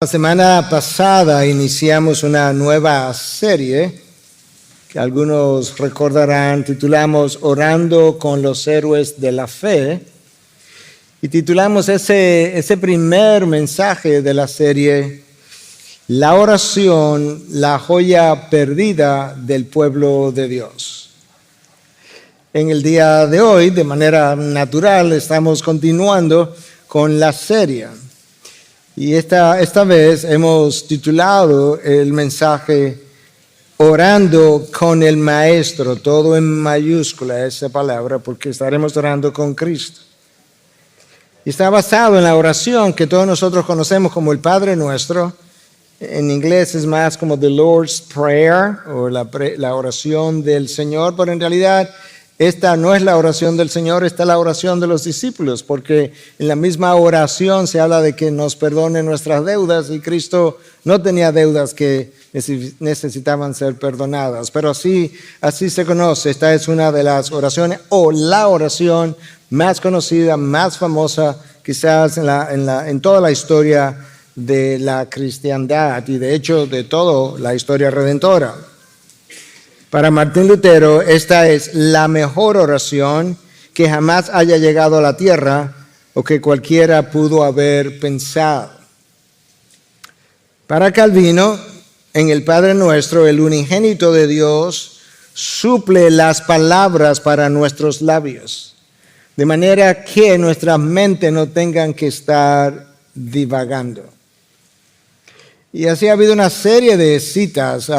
La semana pasada iniciamos una nueva serie que algunos recordarán, titulamos Orando con los héroes de la fe, y titulamos ese primer mensaje de la serie, La oración, la joya perdida del pueblo de Dios. En el día de hoy, de manera natural, estamos continuando con la serie. Y esta vez hemos titulado el mensaje Orando con el Maestro, todo en mayúscula esa palabra, porque estaremos orando con Cristo. Y está basado en la oración que todos nosotros conocemos como el Padre Nuestro. En inglés es más como the Lord's Prayer o la oración del Señor, pero en realidad esta no es la oración del Señor, esta es la oración de los discípulos, porque en la misma oración se habla de que nos perdone nuestras deudas y Cristo no tenía deudas que necesitaban ser perdonadas, pero así se conoce. Esta es una de las oraciones o la oración más conocida, más famosa quizás en toda la historia de la cristiandad y de hecho de toda la historia redentora. Para Martín Lutero, esta es la mejor oración que jamás haya llegado a la tierra o que cualquiera pudo haber pensado. Para Calvino, en el Padre Nuestro, el unigénito de Dios suple las palabras para nuestros labios, de manera que nuestras mentes no tengan que estar divagando. Y así ha habido una serie de citas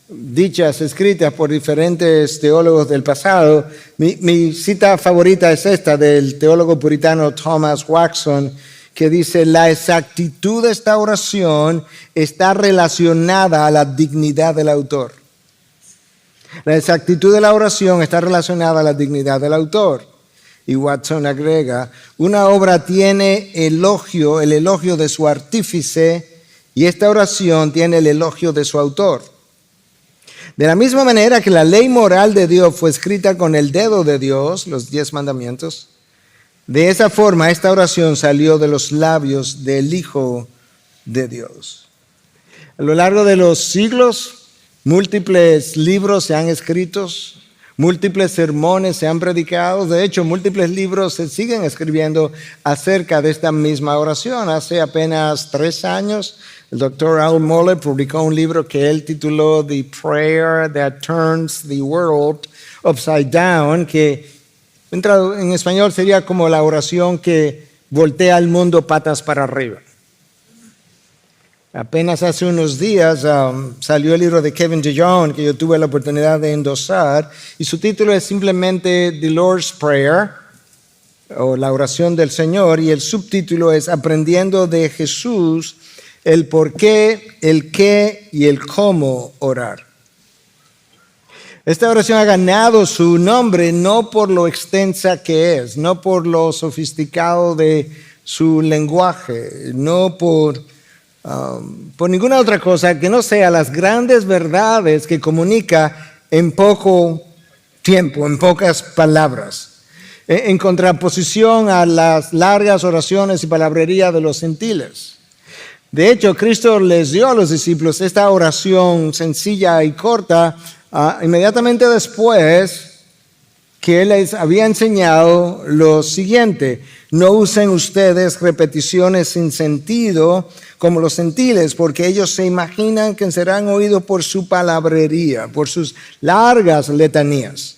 dichas, escritas por diferentes teólogos del pasado. Mi cita favorita es esta del teólogo puritano Thomas Watson, que dice: la exactitud de esta oración está relacionada a la dignidad del autor. La exactitud de la oración está relacionada a la dignidad del autor. Y Watson agrega: una obra tiene el elogio de su artífice, y esta oración tiene el elogio de su autor. De la misma manera que la ley moral de Dios fue escrita con el dedo de Dios, los 10 mandamientos, de esa forma esta oración salió de los labios del Hijo de Dios. A lo largo de los siglos, múltiples libros se han escrito, múltiples sermones se han predicado. De hecho, múltiples libros se siguen escribiendo acerca de esta misma oración. Hace apenas 3 años, el Dr. Al Mohler publicó un libro que él tituló The Prayer That Turns the World Upside Down, que en español sería como la oración que voltea el mundo patas para arriba. Apenas hace unos días salió el libro de Kevin DeYoung, que yo tuve la oportunidad de endosar, y su título es simplemente The Lord's Prayer, o la oración del Señor, y el subtítulo es Aprendiendo de Jesús el por qué, el qué y el cómo orar. Esta oración ha ganado su nombre no por lo extensa que es, no por lo sofisticado de su lenguaje, no por ninguna otra cosa que no sea las grandes verdades que comunica en poco tiempo, en pocas palabras, en contraposición a las largas oraciones y palabrería de los gentiles. De hecho, Cristo les dio a los discípulos esta oración sencilla y corta inmediatamente después que Él les había enseñado lo siguiente: no usen ustedes repeticiones sin sentido como los gentiles, porque ellos se imaginan que serán oídos por su palabrería, por sus largas letanías.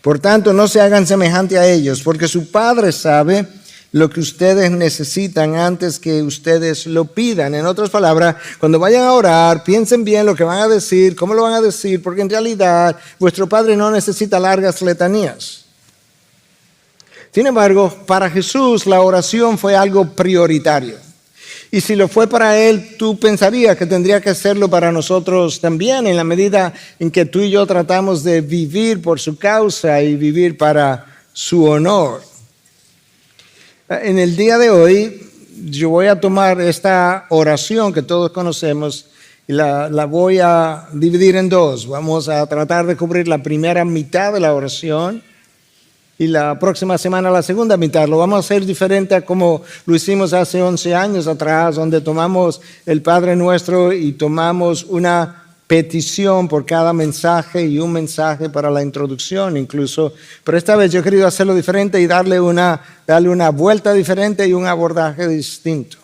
Por tanto, no se hagan semejante a ellos, porque su Padre sabe lo que ustedes necesitan antes que ustedes lo pidan. En otras palabras, cuando vayan a orar, piensen bien lo que van a decir, cómo lo van a decir, porque en realidad vuestro Padre no necesita largas letanías. Sin embargo, para Jesús la oración fue algo prioritario. Y si lo fue para Él, tú pensarías que tendría que serlo para nosotros también, en la medida en que tú y yo tratamos de vivir por su causa y vivir para su honor. En el día de hoy, yo voy a tomar esta oración que todos conocemos y la voy a dividir en dos. Vamos a tratar de cubrir la primera mitad de la oración Y la próxima semana la segunda mitad. Lo vamos a hacer diferente a como lo hicimos hace 11 años atrás, donde tomamos el Padre Nuestro y tomamos una petición por cada mensaje y un mensaje para la introducción incluso. Pero esta vez yo he querido hacerlo diferente y darle una vuelta diferente y un abordaje distinto.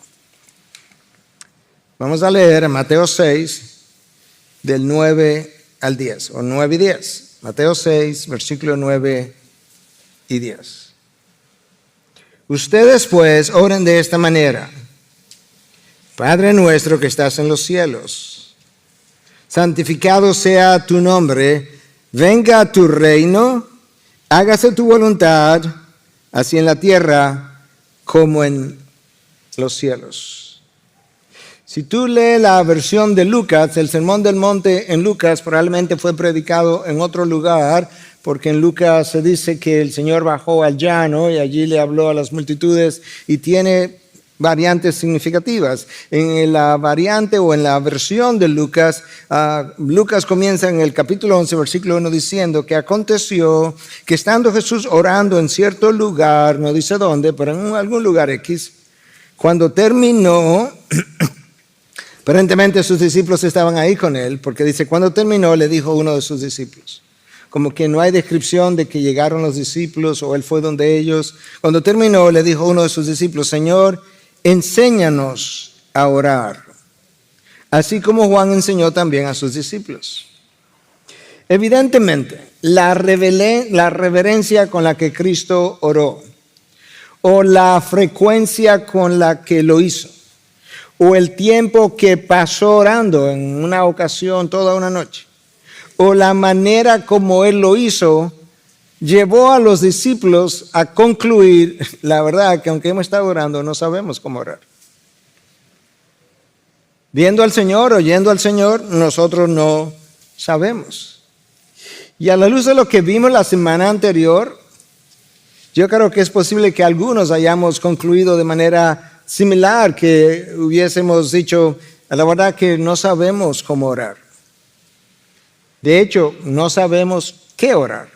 Vamos a leer Mateo 6, del 9 al 10, o 9 y 10. Mateo 6, versículo 9 y 10. Ustedes pues oren de esta manera: Padre nuestro que estás en los cielos, santificado sea tu nombre, venga tu reino, hágase tu voluntad, así en la tierra como en los cielos. Si tú lees la versión de Lucas, el Sermón del Monte en Lucas probablemente fue predicado en otro lugar, porque en Lucas se dice que el Señor bajó al llano y allí le habló a las multitudes y tiene variantes significativas. En la variante o en la versión de Lucas, Lucas comienza en el capítulo 11, versículo 1 diciendo que aconteció que estando Jesús orando en cierto lugar, no dice dónde, pero en algún lugar X, cuando terminó, aparentemente sus discípulos estaban ahí con él, porque dice, cuando terminó le dijo uno de sus discípulos. Como que no hay descripción de que llegaron los discípulos o él fue donde ellos. Cuando terminó le dijo uno de sus discípulos, Señor, enséñanos a orar, así como Juan enseñó también a sus discípulos. Evidentemente, la reverencia con la que Cristo oró, o la frecuencia con la que lo hizo, o el tiempo que pasó orando en una ocasión toda una noche, o la manera como él lo hizo, llevó a los discípulos a concluir, la verdad, que aunque hemos estado orando, no sabemos cómo orar. Viendo al Señor, oyendo al Señor, nosotros no sabemos. Y a la luz de lo que vimos la semana anterior, yo creo que es posible que algunos hayamos concluido de manera similar, que hubiésemos dicho, la verdad que no sabemos cómo orar. De hecho, no sabemos qué orar.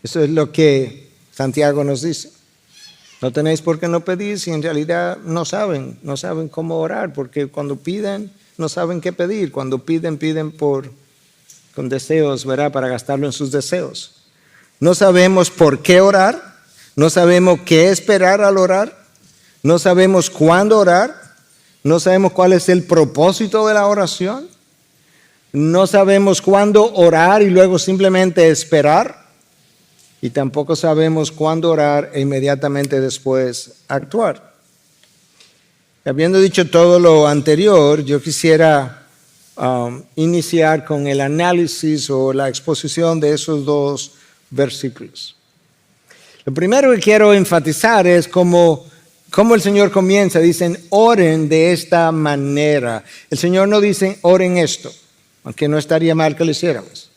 Eso es lo que Santiago nos dice. No tenéis por qué no pedir si en realidad no saben cómo orar, porque cuando piden no saben qué pedir. Cuando piden con deseos, ¿verdad? Para gastarlo en sus deseos. No sabemos por qué orar, no sabemos qué esperar al orar, no sabemos cuándo orar, no sabemos cuál es el propósito de la oración. No sabemos cuándo orar y luego simplemente esperar. Y tampoco sabemos cuándo orar e inmediatamente después actuar. Habiendo dicho todo lo anterior, yo quisiera iniciar con el análisis o la exposición de esos dos versículos. Lo primero que quiero enfatizar es cómo el Señor comienza. Dicen, oren de esta manera. El Señor no dice, oren esto, aunque no estaría mal que lo hiciéramos.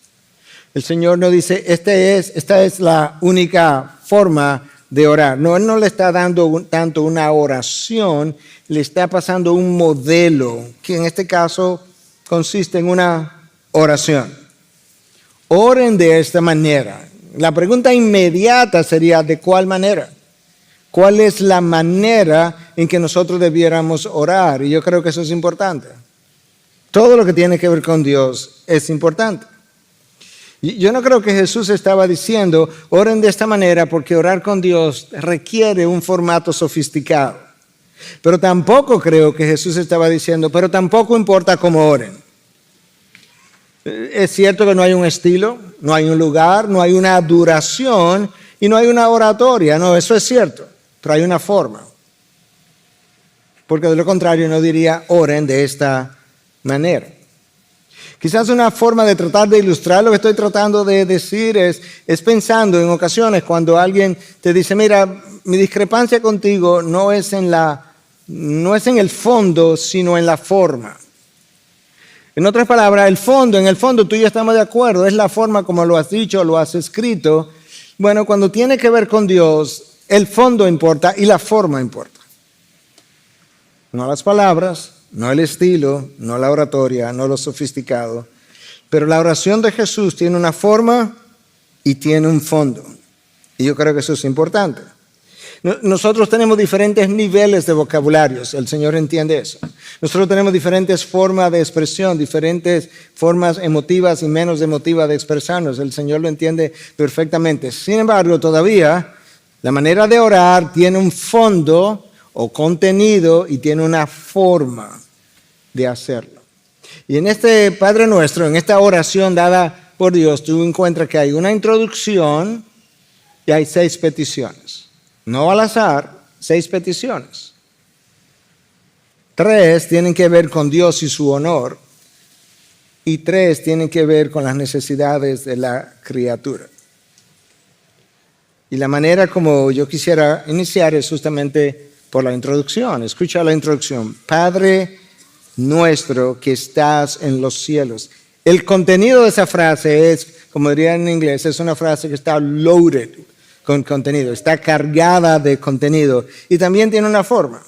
El Señor no dice, esta es la única forma de orar. No, Él no le está dando tanto una oración, le está pasando un modelo, que en este caso consiste en una oración. Oren de esta manera. La pregunta inmediata sería, ¿de cuál manera? ¿Cuál es la manera en que nosotros debiéramos orar? Y yo creo que eso es importante. Todo lo que tiene que ver con Dios es importante. Yo no creo que Jesús estaba diciendo, oren de esta manera porque orar con Dios requiere un formato sofisticado. Pero tampoco creo que Jesús estaba diciendo, pero tampoco importa cómo oren. Es cierto que no hay un estilo, no hay un lugar, no hay una duración y no hay una oratoria. No, eso es cierto, pero hay una forma. Porque de lo contrario no diría, oren de esta manera. Quizás una forma de tratar de ilustrar lo que estoy tratando de decir es pensando en ocasiones cuando alguien te dice, mira, mi discrepancia contigo no es en el fondo, sino en la forma. En otras palabras, en el fondo tú y yo estamos de acuerdo, es la forma como lo has dicho, lo has escrito. Bueno, cuando tiene que ver con Dios, el fondo importa y la forma importa. No las palabras, no el estilo, no la oratoria, no lo sofisticado. Pero la oración de Jesús tiene una forma y tiene un fondo. Y yo creo que eso es importante. Nosotros tenemos diferentes niveles de vocabularios, el Señor entiende eso. Nosotros tenemos diferentes formas de expresión, diferentes formas emotivas y menos emotivas de expresarnos, el Señor lo entiende perfectamente. Sin embargo, todavía la manera de orar tiene un fondo o contenido y tiene una forma de hacerlo. Y en este Padre Nuestro, en esta oración dada por Dios, tú encuentras que hay una introducción y hay 6 peticiones. No al azar, 6 peticiones. 3 tienen que ver con Dios y su honor. Y 3 tienen que ver con las necesidades de la criatura. Y la manera como yo quisiera iniciar es justamente por la introducción. Escucha la introducción. Padre nuestro que estás en los cielos. El contenido de esa frase es, como dirían en inglés, es una frase que está loaded con contenido, está cargada de contenido y también tiene una forma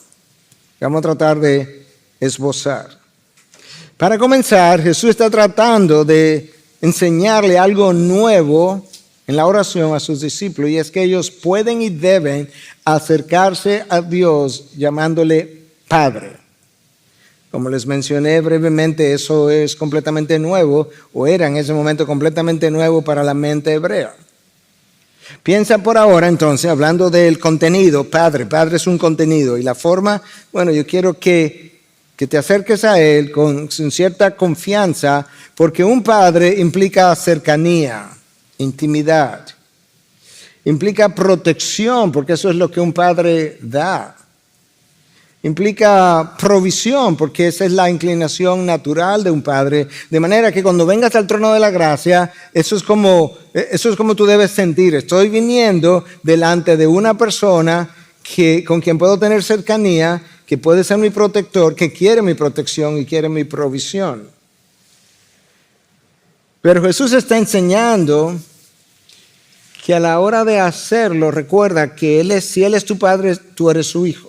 que vamos a tratar de esbozar. Para comenzar, Jesús está tratando de enseñarle algo nuevo en la oración a sus discípulos y es que ellos pueden y deben acercarse a Dios llamándole Padre. Como les mencioné brevemente, eso es completamente nuevo o era en ese momento completamente nuevo para la mente hebrea. Piensa por ahora entonces, hablando del contenido, Padre es un contenido y la forma, bueno, yo quiero que te acerques a Él con cierta confianza, porque un padre implica cercanía, intimidad, implica protección, porque eso es lo que un padre da. Implica provisión, porque esa es la inclinación natural de un padre. De manera que cuando vengas al trono de la gracia, eso es como tú debes sentir. Estoy viniendo delante de una persona con quien puedo tener cercanía, que puede ser mi protector, que quiere mi protección y quiere mi provisión. Pero Jesús está enseñando que a la hora de hacerlo, recuerda que si Él es tu padre, tú eres su hijo.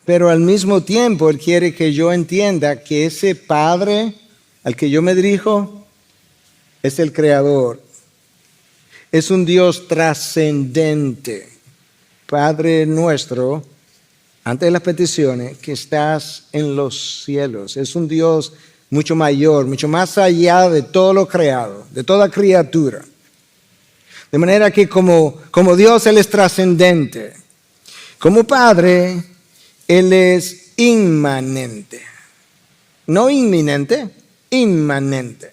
Pero al mismo tiempo Él quiere que yo entienda que ese Padre al que yo me dirijo es el Creador. Es un Dios trascendente. Padre nuestro, antes de las peticiones, que estás en los cielos. Es un Dios mucho mayor, mucho más allá de todo lo creado, de toda criatura. De manera que como Dios, Él es trascendente. Como Padre, Él es inmanente, no inminente, inmanente,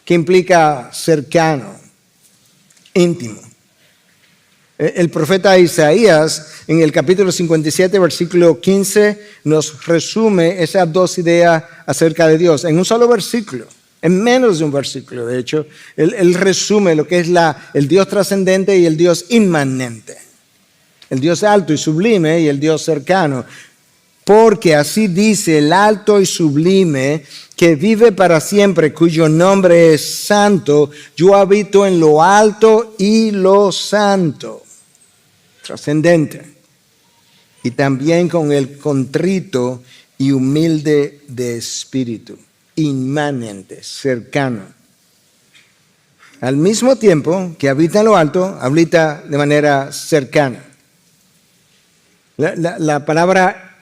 que implica cercano, íntimo. El profeta Isaías, en el capítulo 57, versículo 15, nos resume esas 2 ideas acerca de Dios en un solo versículo, en menos de un versículo. De hecho, él resume lo que es el Dios trascendente y el Dios inmanente. El Dios alto y sublime y el Dios cercano. Porque así dice el alto y sublime que vive para siempre, cuyo nombre es santo. Yo habito en lo alto y lo santo. Trascendente. Y también con el contrito y humilde de espíritu. Inmanente, cercano. Al mismo tiempo que habita en lo alto, habita de manera cercana. La palabra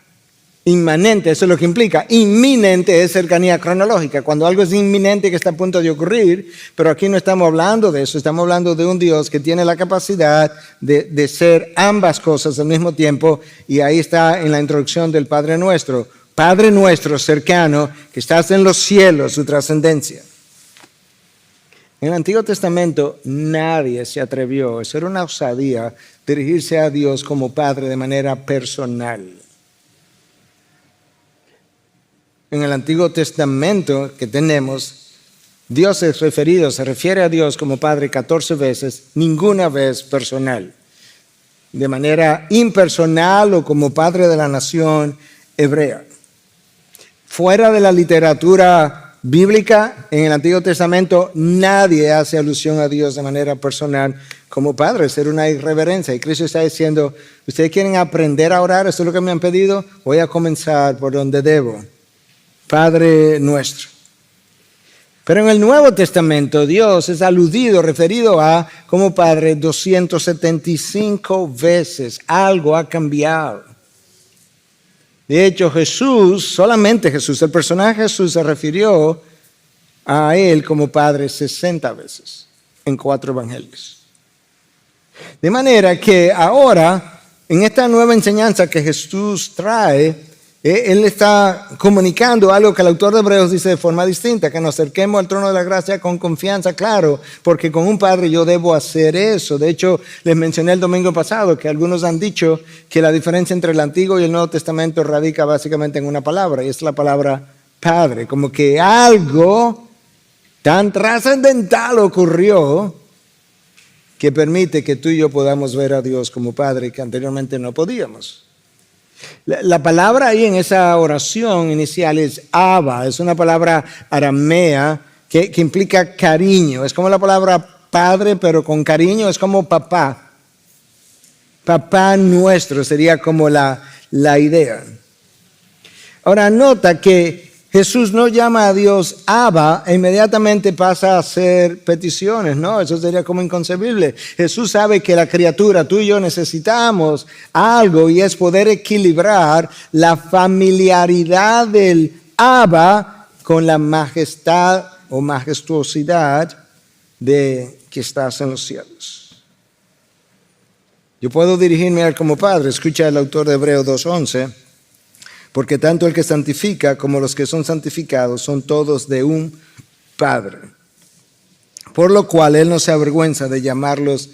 inmanente, eso es lo que implica. Inminente es cercanía cronológica. Cuando algo es inminente que está a punto de ocurrir, pero aquí no estamos hablando de eso, estamos hablando de un Dios que tiene la capacidad de ser ambas cosas al mismo tiempo, y ahí está en la introducción del Padre Nuestro. Padre Nuestro cercano, que estás en los cielos, su trascendencia. En el Antiguo Testamento nadie se atrevió, eso era una osadía, dirigirse a Dios como Padre de manera personal. En el Antiguo Testamento que tenemos, Dios es referido, se refiere a Dios como Padre 14 veces, ninguna vez personal. De manera impersonal o como Padre de la nación hebrea. Fuera de la literatura bíblica, en el Antiguo Testamento, nadie hace alusión a Dios de manera personal como Padre, ser una irreverencia. Y Cristo está diciendo, ¿ustedes quieren aprender a orar? Esto es lo que me han pedido. Voy a comenzar por donde debo. Padre nuestro. Pero en el Nuevo Testamento Dios es aludido, referido a como Padre 275 veces. Algo ha cambiado. De hecho, Jesús, solamente Jesús, el personaje Jesús se refirió a Él como Padre 60 veces en 4 evangelios. De manera que ahora, en esta nueva enseñanza que Jesús trae, Él está comunicando algo que el autor de Hebreos dice de forma distinta, que nos acerquemos al trono de la gracia con confianza, claro, porque con un padre yo debo hacer eso. De hecho, les mencioné el domingo pasado que algunos han dicho que la diferencia entre el Antiguo y el Nuevo Testamento radica básicamente en una palabra, y es la palabra padre. Como que algo tan trascendental ocurrió que permite que tú y yo podamos ver a Dios como Padre que anteriormente no podíamos. La palabra ahí en esa oración inicial es Abba, es una palabra aramea que implica cariño. Es como la palabra padre, pero con cariño, es como papá. Papá nuestro sería como la idea. Ahora nota que Jesús no llama a Dios Abba e inmediatamente pasa a hacer peticiones, ¿no? Eso sería como inconcebible. Jesús sabe que la criatura, tú y yo necesitamos algo y es poder equilibrar la familiaridad del Abba con la majestad o majestuosidad de que estás en los cielos. Yo puedo dirigirme a él como Padre, escucha el autor de Hebreos 2:11. Porque tanto el que santifica como los que son santificados son todos de un Padre. Por lo cual Él no se avergüenza de llamarlos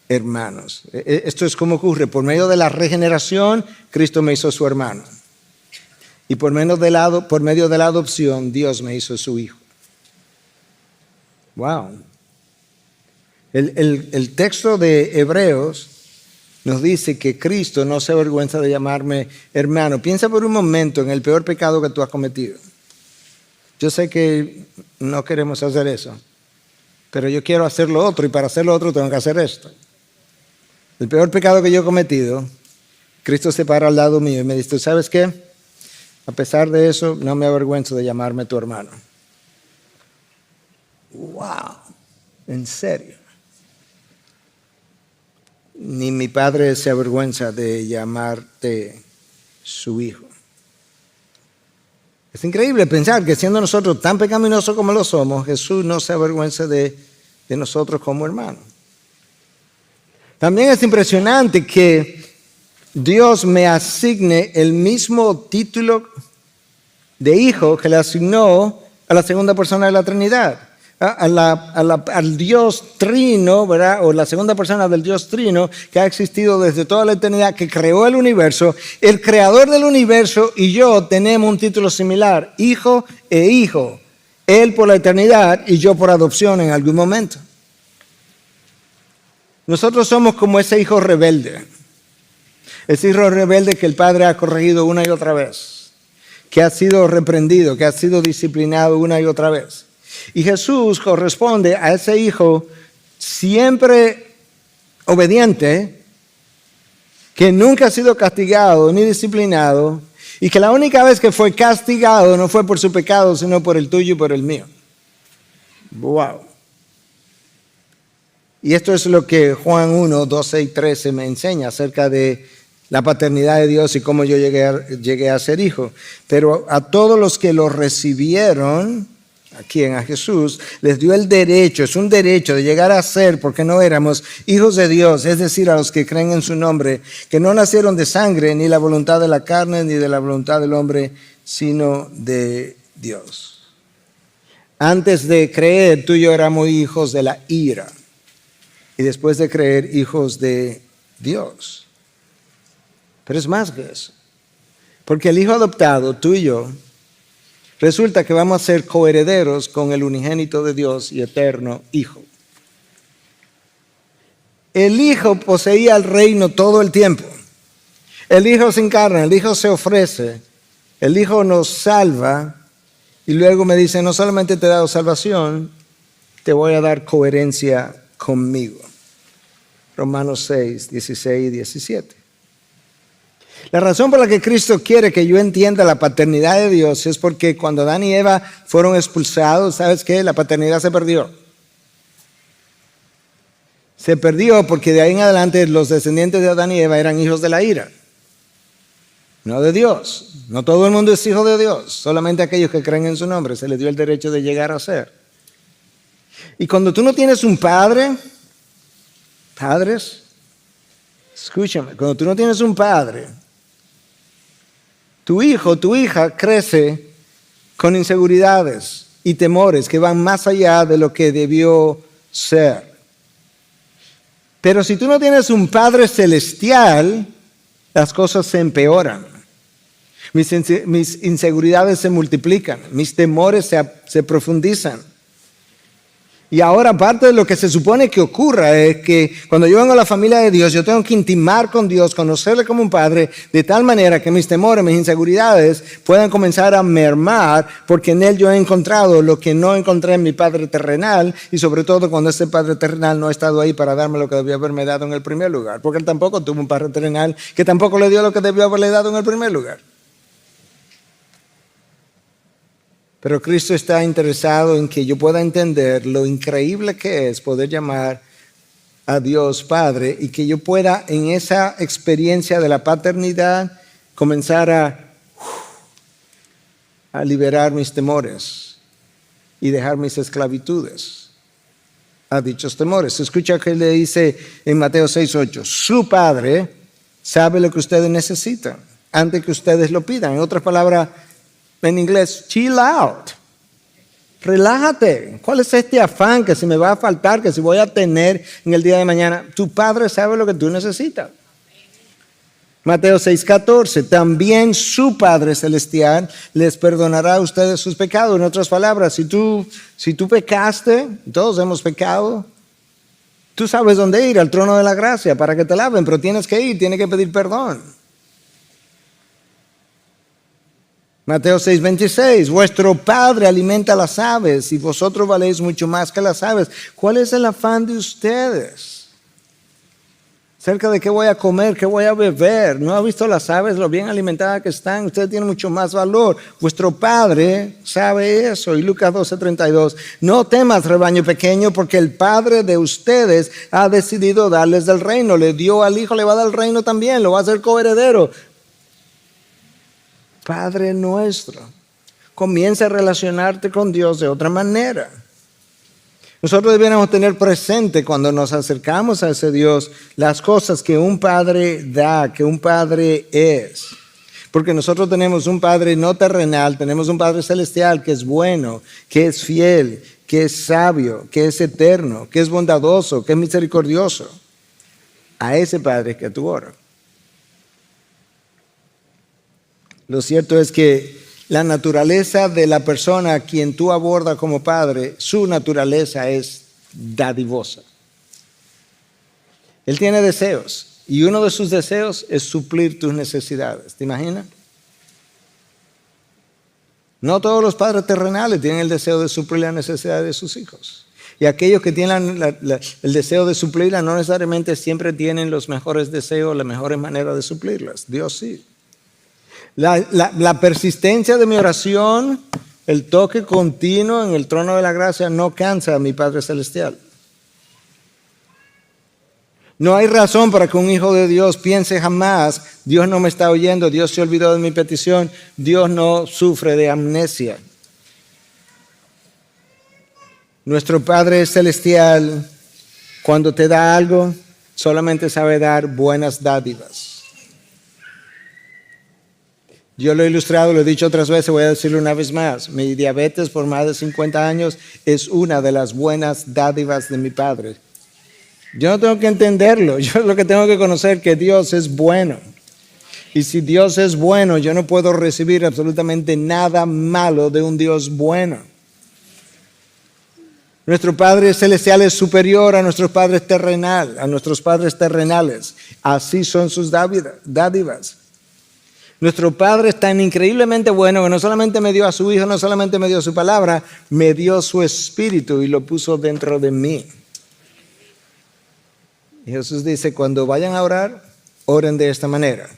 hermanos. Esto es como ocurre. Por medio de la regeneración, Cristo me hizo su hermano. Y por medio de la adopción, Dios me hizo su hijo. Wow. El texto de Hebreos nos dice que Cristo no se avergüenza de llamarme hermano. Piensa por un momento en el peor pecado que tú has cometido. Yo sé que no queremos hacer eso, pero yo quiero hacer lo otro y para hacer lo otro tengo que hacer esto. El peor pecado que yo he cometido, Cristo se para al lado mío y me dice, ¿tú sabes qué? A pesar de eso, no me avergüenzo de llamarme tu hermano. ¡Wow! ¿En serio? Ni mi padre se avergüenza de llamarte su hijo. Es increíble pensar que siendo nosotros tan pecaminosos como lo somos, Jesús no se avergüenza de nosotros como hermanos. También es impresionante que Dios me asigne el mismo título de hijo que le asignó a la segunda persona de la Trinidad. Al Dios Trino, ¿verdad? O la segunda persona del Dios Trino que ha existido desde toda la eternidad, que creó el universo. El creador del universo y yo tenemos un título similar, hijo e hijo. Él por la eternidad y yo por adopción en algún momento. Nosotros somos como ese hijo rebelde. Ese hijo rebelde que el padre ha corregido una y otra vez, que ha sido reprendido, que ha sido disciplinado una y otra vez. Y Jesús corresponde a ese hijo siempre obediente, que nunca ha sido castigado ni disciplinado, y que la única vez que fue castigado no fue por su pecado, sino por el tuyo y por el mío. Wow. Y esto es lo que Juan 1, 12 y 13 me enseña acerca de la paternidad de Dios y cómo yo llegué a ser hijo. Pero a todos los que lo recibieron, a quien, a Jesús, les dio el derecho, es un derecho de llegar a ser, porque no éramos hijos de Dios, es decir, a los que creen en su nombre, que no nacieron de sangre, ni la voluntad de la carne, ni de la voluntad del hombre, sino de Dios. Antes de creer, tú y yo éramos hijos de la ira, y después de creer, hijos de Dios. Pero es más que eso, porque el hijo adoptado, tú y yo, resulta que vamos a ser coherederos con el unigénito de Dios y eterno Hijo. El Hijo poseía el reino todo el tiempo. El Hijo se encarna, el Hijo se ofrece, el Hijo nos salva y luego me dice, no solamente te he dado salvación, te voy a dar coherencia conmigo. Romanos 6, 16 y 17. La razón por la que Cristo quiere que yo entienda la paternidad de Dios es porque cuando Adán y Eva fueron expulsados, ¿sabes qué? La paternidad se perdió. Se perdió porque de ahí en adelante los descendientes de Adán y Eva eran hijos de la ira, no de Dios. No todo el mundo es hijo de Dios, solamente aquellos que creen en su nombre se les dio el derecho de llegar a ser. Y cuando tú no tienes un padre, padres, escúchame, cuando tú no tienes un padre, tu hijo, tu hija crece con inseguridades y temores que van más allá de lo que debió ser. Pero si tú no tienes un Padre celestial, las cosas se empeoran. Mis inseguridades se multiplican, mis temores se profundizan. Y ahora parte de lo que se supone que ocurra es que cuando yo vengo a la familia de Dios, yo tengo que intimar con Dios, conocerle como un padre, de tal manera que mis temores, mis inseguridades puedan comenzar a mermar, porque en Él yo he encontrado lo que no encontré en mi Padre terrenal, y sobre todo cuando ese Padre terrenal no ha estado ahí para darme lo que debió haberme dado en el primer lugar, porque Él tampoco tuvo un Padre terrenal que tampoco le dio lo que debió haberle dado en el primer lugar. Pero Cristo está interesado en que yo pueda entender lo increíble que es poder llamar a Dios Padre y que yo pueda en esa experiencia de la paternidad comenzar a liberar mis temores y dejar mis esclavitudes a dichos temores. Escucha que le dice en Mateo 6:8, su Padre sabe lo que ustedes necesitan antes que ustedes lo pidan. En otras palabras, en inglés, chill out. Relájate. ¿Cuál es este afán que si me va a faltar, que si voy a tener en el día de mañana? Tu Padre sabe lo que tú necesitas. Mateo 6:14, también su Padre Celestial les perdonará a ustedes sus pecados. En otras palabras, si tú pecaste, todos hemos pecado, tú sabes dónde ir, al trono de la gracia para que te laven, pero tienes que ir, tienes que pedir perdón. Mateo 6:26, vuestro Padre alimenta las aves y vosotros valéis mucho más que las aves. ¿Cuál es el afán de ustedes? Acerca de qué voy a comer, qué voy a beber. ¿No ha visto las aves, lo bien alimentadas que están? Ustedes tienen mucho más valor. Vuestro Padre sabe eso. Y Lucas 12:32, no temas, rebaño pequeño, porque el Padre de ustedes ha decidido darles del reino. Le dio al Hijo, le va a dar el reino también, lo va a hacer coheredero. Padre nuestro, comienza a relacionarte con Dios de otra manera. Nosotros debiéramos tener presente cuando nos acercamos a ese Dios las cosas que un Padre da, que un Padre es. Porque nosotros tenemos un Padre no terrenal, tenemos un Padre celestial que es bueno, que es fiel, que es sabio, que es eterno, que es bondadoso, que es misericordioso. A ese Padre que tú oras. Lo cierto es que la naturaleza de la persona a quien tú abordas como padre, su naturaleza es dadivosa. Él tiene deseos y uno de sus deseos es suplir tus necesidades. ¿Te imaginas? No todos los padres terrenales tienen el deseo de suplir las necesidades de sus hijos. Y aquellos que tienen el deseo de suplirlas no necesariamente siempre tienen los mejores deseos, las mejores maneras de suplirlas. Dios sí. La persistencia de mi oración, el toque continuo en el trono de la gracia no cansa a mi Padre Celestial. No hay razón para que un hijo de Dios piense jamás, Dios no me está oyendo, Dios se olvidó de mi petición, Dios no sufre de amnesia. Nuestro Padre Celestial, cuando te da algo, solamente sabe dar buenas dádivas. Yo lo he ilustrado, lo he dicho otras veces, voy a decirlo una vez más. Mi diabetes por más de 50 años es una de las buenas dádivas de mi Padre. Yo no tengo que entenderlo, yo lo que tengo que conocer es que Dios es bueno. Y si Dios es bueno, yo no puedo recibir absolutamente nada malo de un Dios bueno. Nuestro Padre Celestial es superior a nuestros padres terrenales. Así son sus dádivas. Nuestro Padre es tan increíblemente bueno que no solamente me dio a su Hijo, no solamente me dio su palabra, me dio su Espíritu y lo puso dentro de mí. Y Jesús dice, cuando vayan a orar, oren de esta manera.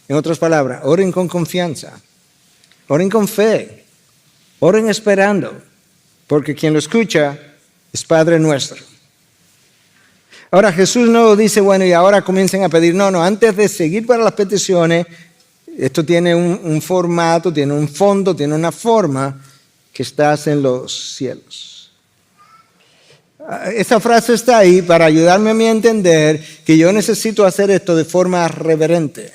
En otras palabras, oren con confianza, oren con fe, oren esperando, porque quien lo escucha es Padre nuestro. Ahora Jesús no dice, bueno, y ahora comiencen a pedir. No, antes de seguir para las peticiones, esto tiene un formato, tiene un fondo, tiene una forma, que estás en los cielos. Esa frase está ahí para ayudarme a mí a entender que yo necesito hacer esto de forma reverente,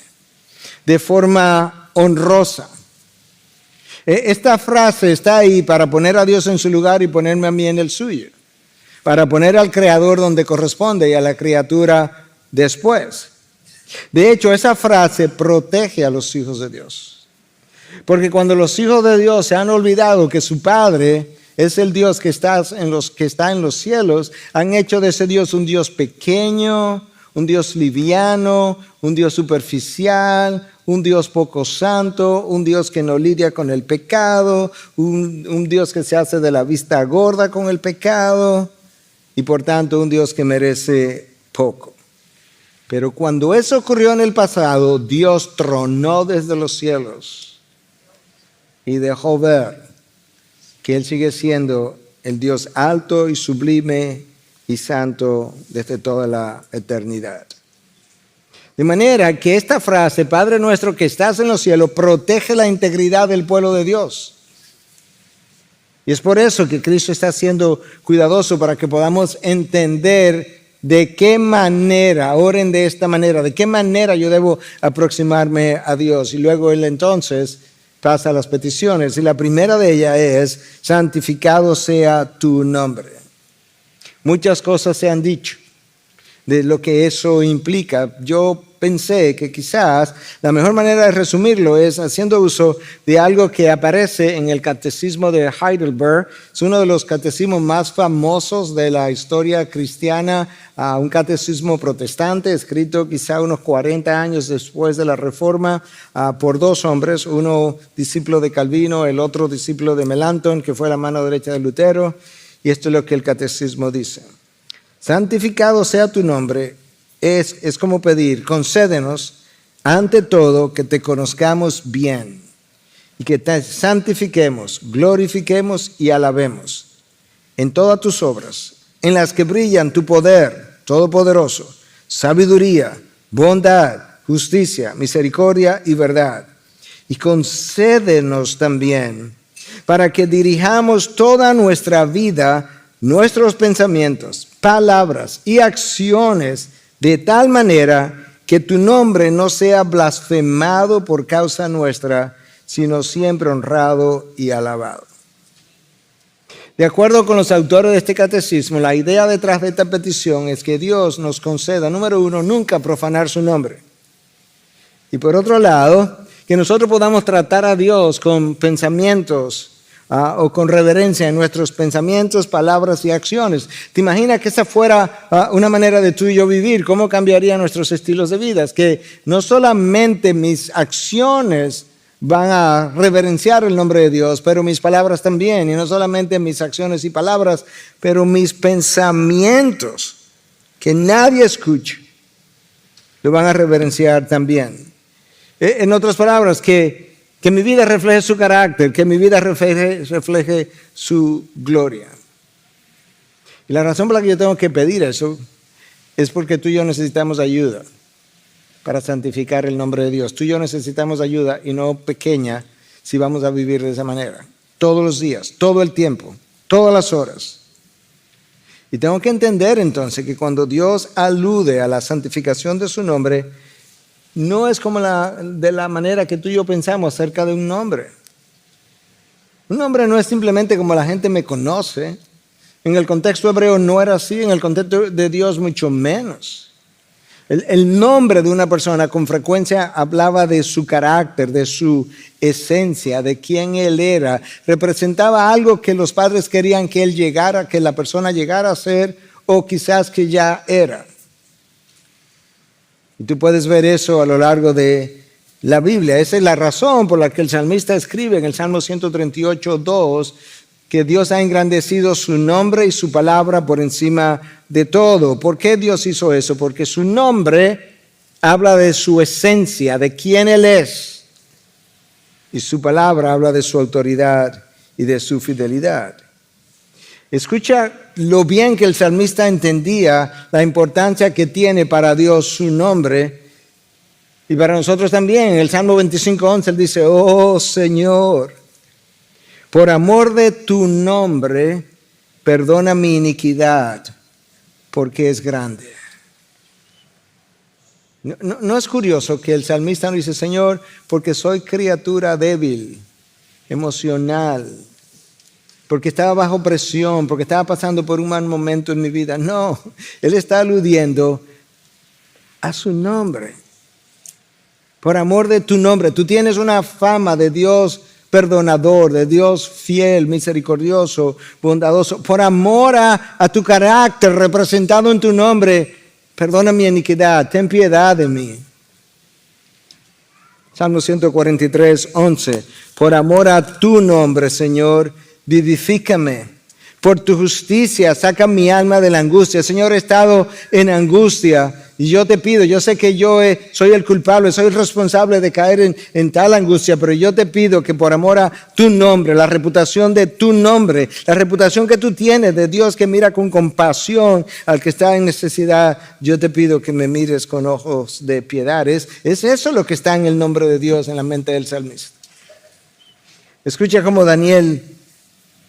de forma honrosa. Esta frase está ahí para poner a Dios en su lugar y ponerme a mí en el suyo, para poner al Creador donde corresponde y a la criatura después. De hecho, esa frase protege a los hijos de Dios. Porque cuando los hijos de Dios se han olvidado que su Padre es el Dios que está en los cielos, han hecho de ese Dios un Dios pequeño, un Dios liviano, un Dios superficial, un Dios poco santo, un Dios que no lidia con el pecado, un Dios que se hace de la vista gorda con el pecado y por tanto un Dios que merece poco. Pero cuando eso ocurrió en el pasado, Dios tronó desde los cielos y dejó ver que Él sigue siendo el Dios alto y sublime y santo desde toda la eternidad. De manera que esta frase, Padre nuestro que estás en los cielos, protege la integridad del pueblo de Dios. Y es por eso que Cristo está siendo cuidadoso para que podamos entender de qué manera, oren de esta manera, de qué manera yo debo aproximarme a Dios. Y luego Él entonces pasa a las peticiones. Y la primera de ellas es, santificado sea tu nombre. Muchas cosas se han dicho de lo que eso implica. Yo pensé que quizás la mejor manera de resumirlo es haciendo uso de algo que aparece en el Catecismo de Heidelberg. Es uno de los catecismos más famosos de la historia cristiana, un catecismo protestante escrito quizá unos 40 años después de la Reforma por dos hombres, uno discípulo de Calvino, el otro discípulo de Melanchthon, que fue la mano derecha de Lutero. Y esto es lo que el catecismo dice. Santificado sea tu nombre, es como pedir, concédenos ante todo que te conozcamos bien y que te santifiquemos, glorifiquemos y alabemos en todas tus obras, en las que brillan tu poder todopoderoso, sabiduría, bondad, justicia, misericordia y verdad. Y concédenos también para que dirijamos toda nuestra vida, nuestros pensamientos, palabras y acciones de tal manera que tu nombre no sea blasfemado por causa nuestra, sino siempre honrado y alabado. De acuerdo con los autores de este catecismo, la idea detrás de esta petición es que Dios nos conceda, número uno, nunca profanar su nombre. Y por otro lado, que nosotros podamos tratar a Dios con pensamientos o con reverencia en nuestros pensamientos, palabras y acciones. ¿Te imaginas que esa fuera una manera de tú y yo vivir? ¿Cómo cambiaría nuestros estilos de vida? Es que no solamente mis acciones van a reverenciar el nombre de Dios, pero mis palabras también. Y no solamente mis acciones y palabras, pero mis pensamientos, que nadie escuche, lo van a reverenciar también. En otras palabras, que mi vida refleje su carácter, que mi vida refleje su gloria. Y la razón por la que yo tengo que pedir eso es porque tú y yo necesitamos ayuda para santificar el nombre de Dios. Tú y yo necesitamos ayuda y no pequeña si vamos a vivir de esa manera. Todos los días, todo el tiempo, todas las horas. Y tengo que entender entonces que cuando Dios alude a la santificación de su nombre, no es como de la manera que tú y yo pensamos acerca de un nombre. Un nombre no es simplemente como la gente me conoce. En el contexto hebreo no era así, en el contexto de Dios mucho menos. El nombre de una persona con frecuencia hablaba de su carácter, de su esencia, de quién él era. Representaba algo que los padres querían que él llegara, que la persona llegara a ser o quizás que ya era. Y tú puedes ver eso a lo largo de la Biblia. Esa es la razón por la que el salmista escribe en el Salmo 138:2 que Dios ha engrandecido su nombre y su palabra por encima de todo. ¿Por qué Dios hizo eso? Porque su nombre habla de su esencia, de quién Él es. Y su palabra habla de su autoridad y de su fidelidad. Escucha lo bien que el salmista entendía la importancia que tiene para Dios su nombre y para nosotros también. En el Salmo 25:11 él dice, oh Señor, por amor de tu nombre, perdona mi iniquidad, porque es grande. No es curioso que el salmista no dice, Señor, porque soy criatura débil, emocional, porque estaba bajo presión, porque estaba pasando por un mal momento en mi vida. No, él está aludiendo a su nombre. Por amor de tu nombre, tú tienes una fama de Dios perdonador, de Dios fiel, misericordioso, bondadoso. Por amor a tu carácter representado en tu nombre, perdona mi iniquidad, ten piedad de mí. Salmo 143:11. Por amor a tu nombre, Señor, vivifícame. Por tu justicia, saca mi alma de la angustia. Señor, he estado en angustia y yo te pido, yo sé que yo soy el culpable, soy el responsable de caer en tal angustia, pero yo te pido que por amor a tu nombre, la reputación de tu nombre, la reputación que tú tienes de Dios que mira con compasión al que está en necesidad, yo te pido que me mires con ojos de piedad. Es eso lo que está en el nombre de Dios en la mente del salmista. Escucha cómo Daniel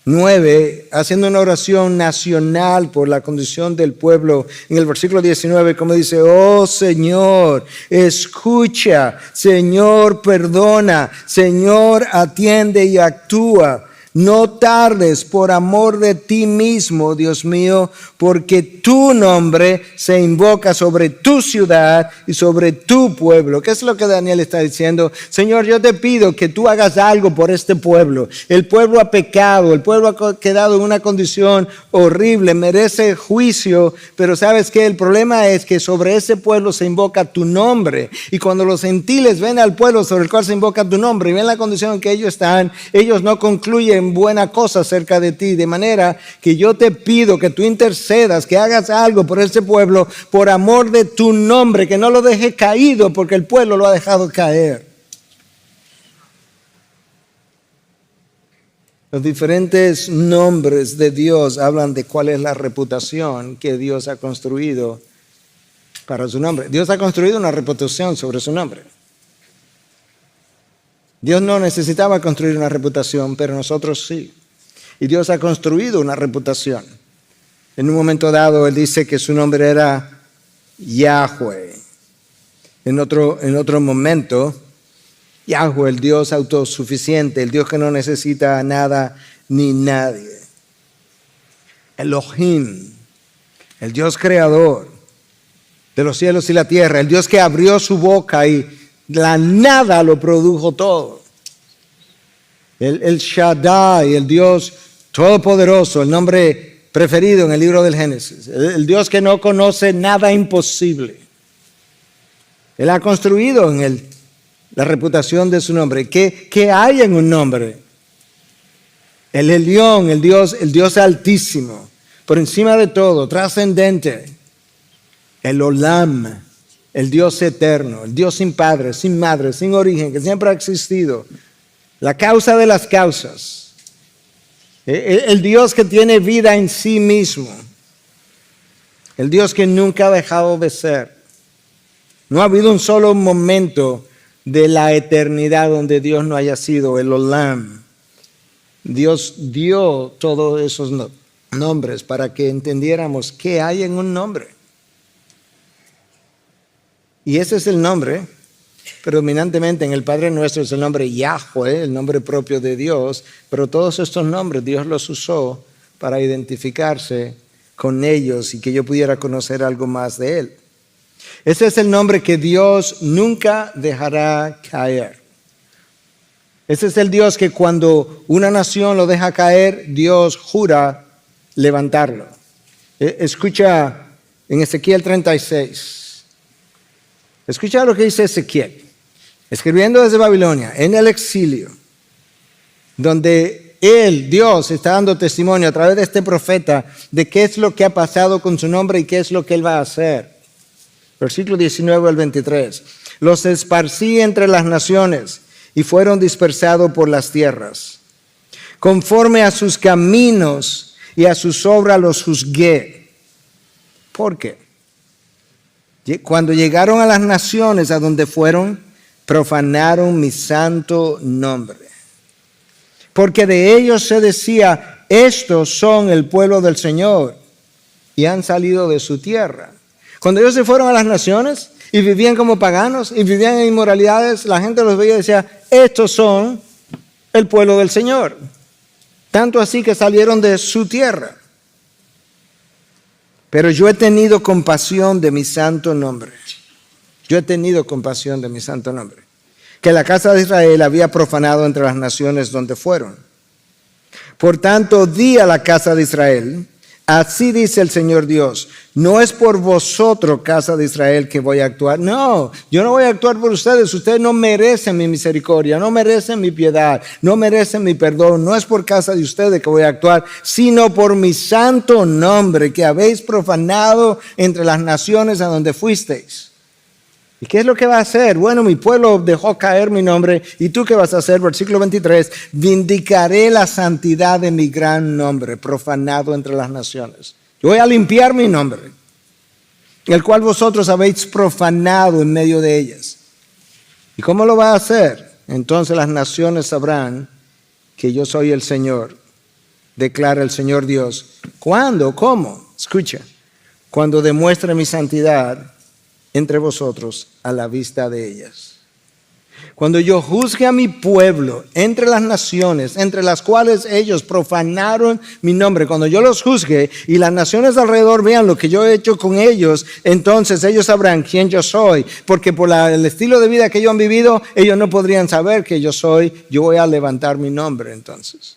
9, haciendo una oración nacional por la condición del pueblo, en el versículo 19, como dice, oh Señor, escucha, Señor, perdona, Señor, atiende y actúa. No tardes por amor de ti mismo, Dios mío, porque tu nombre se invoca sobre tu ciudad y sobre tu pueblo. ¿Qué es lo que Daniel está diciendo? Señor, yo te pido que tú hagas algo por este pueblo. El pueblo ha pecado, el pueblo ha quedado en una condición horrible, merece juicio, pero ¿sabes qué? El problema es que sobre ese pueblo se invoca tu nombre. Y cuando los gentiles ven al pueblo sobre el cual se invoca tu nombre y ven la condición en que ellos están, ellos no concluyen buena cosa acerca de ti, de manera que yo te pido que tú intercedas, que hagas algo por este pueblo, por amor de tu nombre, que no lo dejes caído porque el pueblo lo ha dejado caer. Los diferentes nombres de Dios hablan de cuál es la reputación que Dios ha construido para su nombre. Dios ha construido una reputación sobre su nombre. Dios no necesitaba construir una reputación, pero nosotros sí. Y Dios ha construido una reputación. En un momento dado, Él dice que su nombre era Yahweh. En otro momento, Yahweh, el Dios autosuficiente, el Dios que no necesita nada ni nadie. Elohim, el Dios creador de los cielos y la tierra, el Dios que abrió su boca y la nada lo produjo todo. El Shaddai, el Dios todopoderoso, el nombre preferido en el libro del Génesis. El Dios que no conoce nada imposible. Él ha construido en él la reputación de su nombre. ¿Qué hay en un nombre? El Elión, el Dios altísimo, por encima de todo, trascendente. El Olam, el Dios eterno, el Dios sin padre, sin madre, sin origen, que siempre ha existido. La causa de las causas. El Dios que tiene vida en sí mismo. El Dios que nunca ha dejado de ser. No ha habido un solo momento de la eternidad donde Dios no haya sido el Olam. Dios dio todos esos nombres para que entendiéramos qué hay en un nombre. Y ese es el nombre, predominantemente en el Padre Nuestro es el nombre Yahweh, el nombre propio de Dios, pero todos estos nombres Dios los usó para identificarse con ellos y que yo pudiera conocer algo más de Él. Ese es el nombre que Dios nunca dejará caer. Ese es el Dios que cuando una nación lo deja caer, Dios jura levantarlo. Escucha en Ezequiel 36. Escucha lo que dice Ezequiel, escribiendo desde Babilonia, en el exilio, donde Él, Dios, está dando testimonio a través de este profeta de qué es lo que ha pasado con su nombre y qué es lo que Él va a hacer. Versículo 19 al 23. Los esparcí entre las naciones y fueron dispersados por las tierras. Conforme a sus caminos y a sus obras los juzgué. ¿Por qué? Cuando llegaron a las naciones a donde fueron, profanaron mi santo nombre. Porque de ellos se decía, estos son el pueblo del Señor y han salido de su tierra. Cuando ellos se fueron a las naciones y vivían como paganos y vivían en inmoralidades, la gente los veía y decía, estos son el pueblo del Señor. Tanto así que salieron de su tierra. Pero yo he tenido compasión de mi santo nombre. Yo he tenido compasión de mi santo nombre, que la casa de Israel había profanado entre las naciones donde fueron. Por tanto, di a la casa de Israel, así dice el Señor Dios, no es por vosotros, casa de Israel, que voy a actuar. No, yo no voy a actuar por ustedes. Ustedes no merecen mi misericordia, no merecen mi piedad, no merecen mi perdón. No es por casa de ustedes que voy a actuar, sino por mi santo nombre que habéis profanado entre las naciones a donde fuisteis. ¿Y qué es lo que va a hacer? Bueno, mi pueblo dejó caer mi nombre. ¿Y tú qué vas a hacer? Versículo 23. Vindicaré la santidad de mi gran nombre, profanado entre las naciones. Yo voy a limpiar mi nombre, el cual vosotros habéis profanado en medio de ellas. ¿Y cómo lo va a hacer? Entonces las naciones sabrán que yo soy el Señor, declara el Señor Dios. ¿Cuándo? ¿Cómo? Escucha. Cuando demuestre mi santidad entre vosotros a la vista de ellas. Cuando yo juzgue a mi pueblo entre las naciones, entre las cuales ellos profanaron mi nombre, cuando yo los juzgue y las naciones alrededor vean lo que yo he hecho con ellos, entonces ellos sabrán quién yo soy, porque por el estilo de vida que ellos han vivido, ellos no podrían saber que yo soy. Yo voy a levantar mi nombre entonces.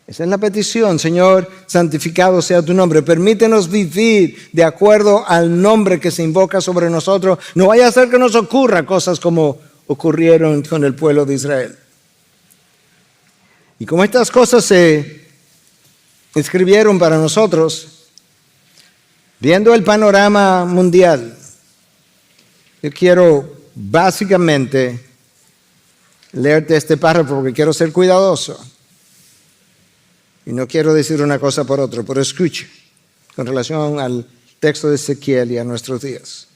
Esa es la petición. Señor, santificado sea tu nombre. Permítenos vivir de acuerdo al nombre que se invoca sobre nosotros. No vaya a ser que nos ocurra cosas como ocurrieron con el pueblo de Israel. Y como estas cosas se escribieron para nosotros, viendo el panorama mundial, yo quiero básicamente leerte este párrafo porque quiero ser cuidadoso. Y no quiero decir una cosa por otra, pero escuche con relación al texto de Ezequiel y a nuestros días.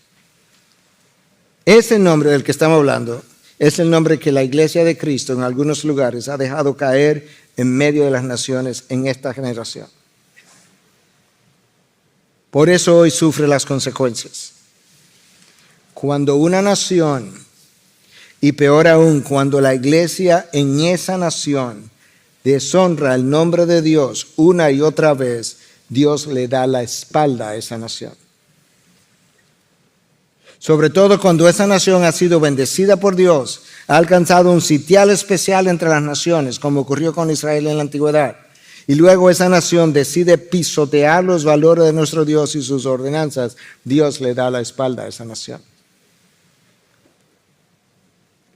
Ese nombre del que estamos hablando es el nombre que la iglesia de Cristo en algunos lugares ha dejado caer en medio de las naciones en esta generación. Por eso hoy sufre las consecuencias. Cuando una nación, y peor aún, cuando la iglesia en esa nación deshonra el nombre de Dios una y otra vez, Dios le da la espalda a esa nación. Sobre todo cuando esa nación ha sido bendecida por Dios, ha alcanzado un sitial especial entre las naciones, como ocurrió con Israel en la antigüedad. Y luego esa nación decide pisotear los valores de nuestro Dios y sus ordenanzas, Dios le da la espalda a esa nación.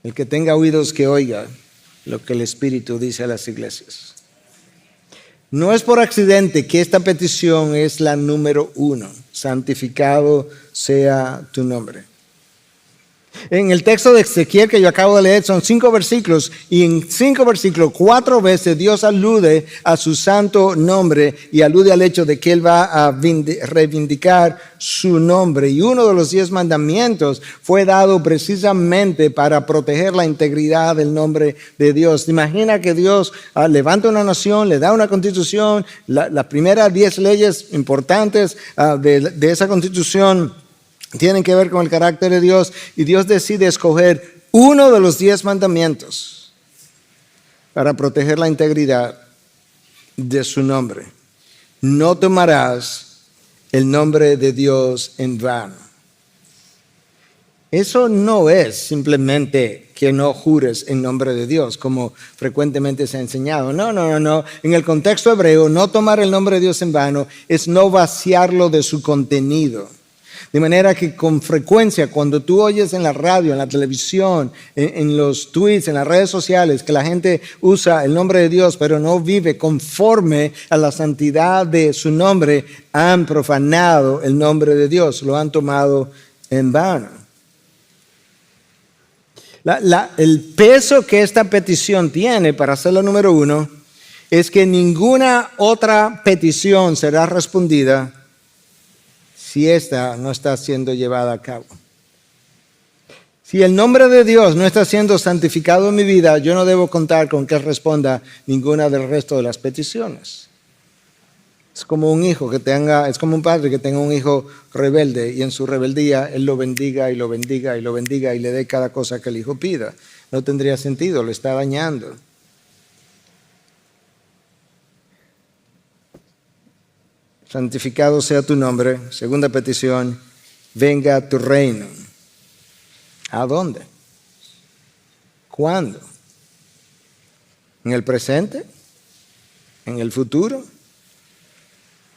El que tenga oídos que oiga lo que el Espíritu dice a las iglesias. No es por accidente que esta petición es la número 1. Santificado sea tu nombre. En el texto de Ezequiel que yo acabo de leer son 5 versículos y en 5 versículos 4 veces Dios alude a su santo nombre y alude al hecho de que Él va a reivindicar su nombre. Y uno de los 10 mandamientos fue dado precisamente para proteger la integridad del nombre de Dios. ¿Te imaginas que Dios levanta una nación, le da una constitución, las primeras 10 leyes importantes de esa constitución tienen que ver con el carácter de Dios y Dios decide escoger uno de los 10 mandamientos para proteger la integridad de su nombre? No tomarás el nombre de Dios en vano. Eso no es simplemente que no jures en nombre de Dios, como frecuentemente se ha enseñado. No. En el contexto hebreo, no tomar el nombre de Dios en vano es no vaciarlo de su contenido. De manera que con frecuencia cuando tú oyes en la radio, en la televisión, en los tweets, en las redes sociales, que la gente usa el nombre de Dios pero no vive conforme a la santidad de su nombre, han profanado el nombre de Dios, lo han tomado en vano. El peso que esta petición tiene, para ser la número uno, es que ninguna otra petición será respondida si esta no está siendo llevada a cabo. Si el nombre de Dios no está siendo santificado en mi vida, yo no debo contar con que responda ninguna del resto de las peticiones. Es como un hijo es como un padre que tenga un hijo rebelde y en su rebeldía él lo bendiga y lo bendiga y lo bendiga y le dé cada cosa que el hijo pida. No tendría sentido, lo está dañando. Santificado sea tu nombre. Segunda petición, venga tu reino. ¿A dónde? ¿Cuándo? ¿En el presente? ¿En el futuro?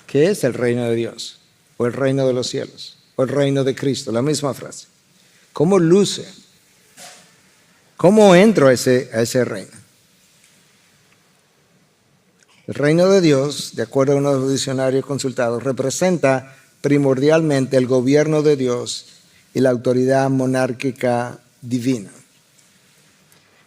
¿Qué es el reino de Dios? ¿O el reino de los cielos? ¿O el reino de Cristo? La misma frase. ¿Cómo luce? ¿Cómo entro a ese reino? El reino de Dios, de acuerdo a unos diccionarios consultados, representa primordialmente el gobierno de Dios y la autoridad monárquica divina.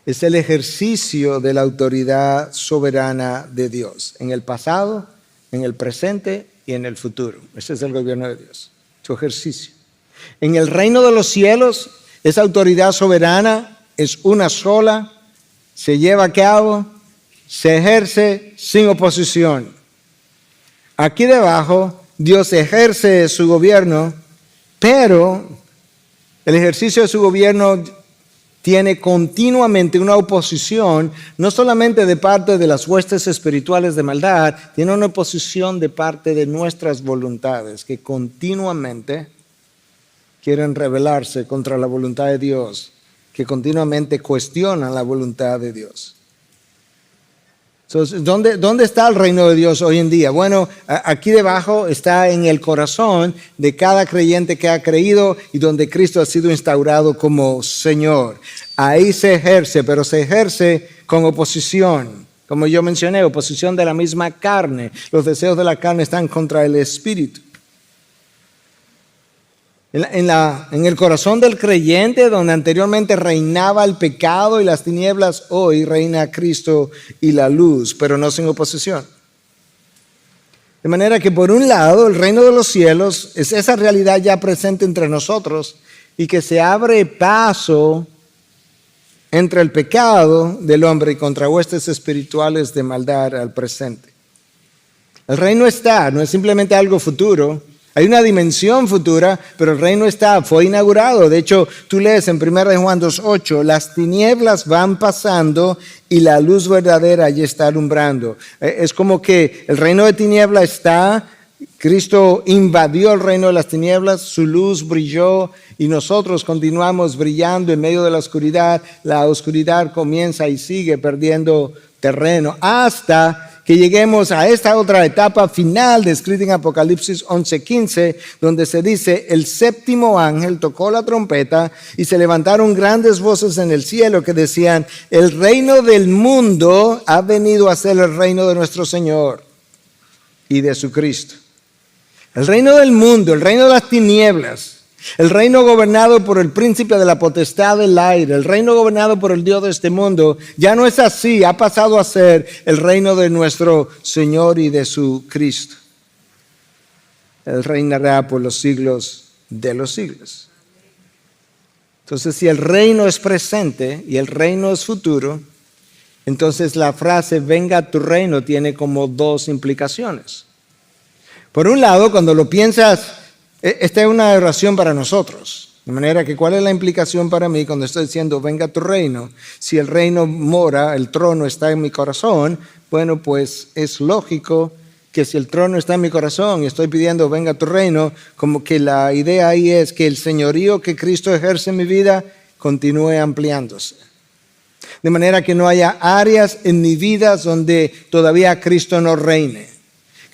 Es el ejercicio de la autoridad soberana de Dios en el pasado, en el presente y en el futuro. Ese es el gobierno de Dios, su ejercicio. En el reino de los cielos, esa autoridad soberana es una sola, se lleva a cabo, se ejerce sin oposición. Aquí debajo, Dios ejerce su gobierno, pero el ejercicio de su gobierno tiene continuamente una oposición, no solamente de parte de las huestes espirituales de maldad, tiene una oposición de parte de nuestras voluntades, que continuamente quieren rebelarse contra la voluntad de Dios, que continuamente cuestionan la voluntad de Dios. Entonces, ¿dónde está el reino de Dios hoy en día? Bueno, aquí debajo está en el corazón de cada creyente que ha creído y donde Cristo ha sido instaurado como Señor. Ahí se ejerce, pero se ejerce con oposición. Como yo mencioné, oposición de la misma carne. Los deseos de la carne están contra el Espíritu. En el corazón del creyente, donde anteriormente reinaba el pecado y las tinieblas, hoy reina Cristo y la luz, pero no sin oposición. De manera que por un lado, el reino de los cielos es esa realidad ya presente entre nosotros y que se abre paso entre el pecado del hombre y contra huestes espirituales de maldad al presente. El reino está, no es simplemente algo futuro. Hay una dimensión futura, pero el reino está, fue inaugurado. De hecho, tú lees en 1 Juan 2:8, las tinieblas van pasando y la luz verdadera ya está alumbrando. Es como que el reino de tiniebla está, Cristo invadió el reino de las tinieblas, su luz brilló y nosotros continuamos brillando en medio de la oscuridad. La oscuridad comienza y sigue perdiendo terreno hasta que lleguemos a esta otra etapa final descrita en Apocalipsis 11:15, donde se dice, el séptimo ángel tocó la trompeta y se levantaron grandes voces en el cielo que decían, el reino del mundo ha venido a ser el reino de nuestro Señor y de su Cristo. El reino del mundo, el reino de las tinieblas, el reino gobernado por el príncipe de la potestad del aire, el reino gobernado por el Dios de este mundo, ya no es así, ha pasado a ser el reino de nuestro Señor y de su Cristo. Él reinará por los siglos de los siglos. Entonces, si el reino es presente y el reino es futuro, entonces la frase venga tu reino tiene como dos implicaciones. Por un lado, cuando lo piensas, esta es una oración para nosotros. De manera que, ¿cuál es la implicación para mí cuando estoy diciendo, venga tu reino? Si el reino mora, el trono está en mi corazón, bueno, pues es lógico que si el trono está en mi corazón y estoy pidiendo, venga tu reino, como que la idea ahí es que el señorío que Cristo ejerce en mi vida continúe ampliándose. De manera que no haya áreas en mi vida donde todavía Cristo no reine.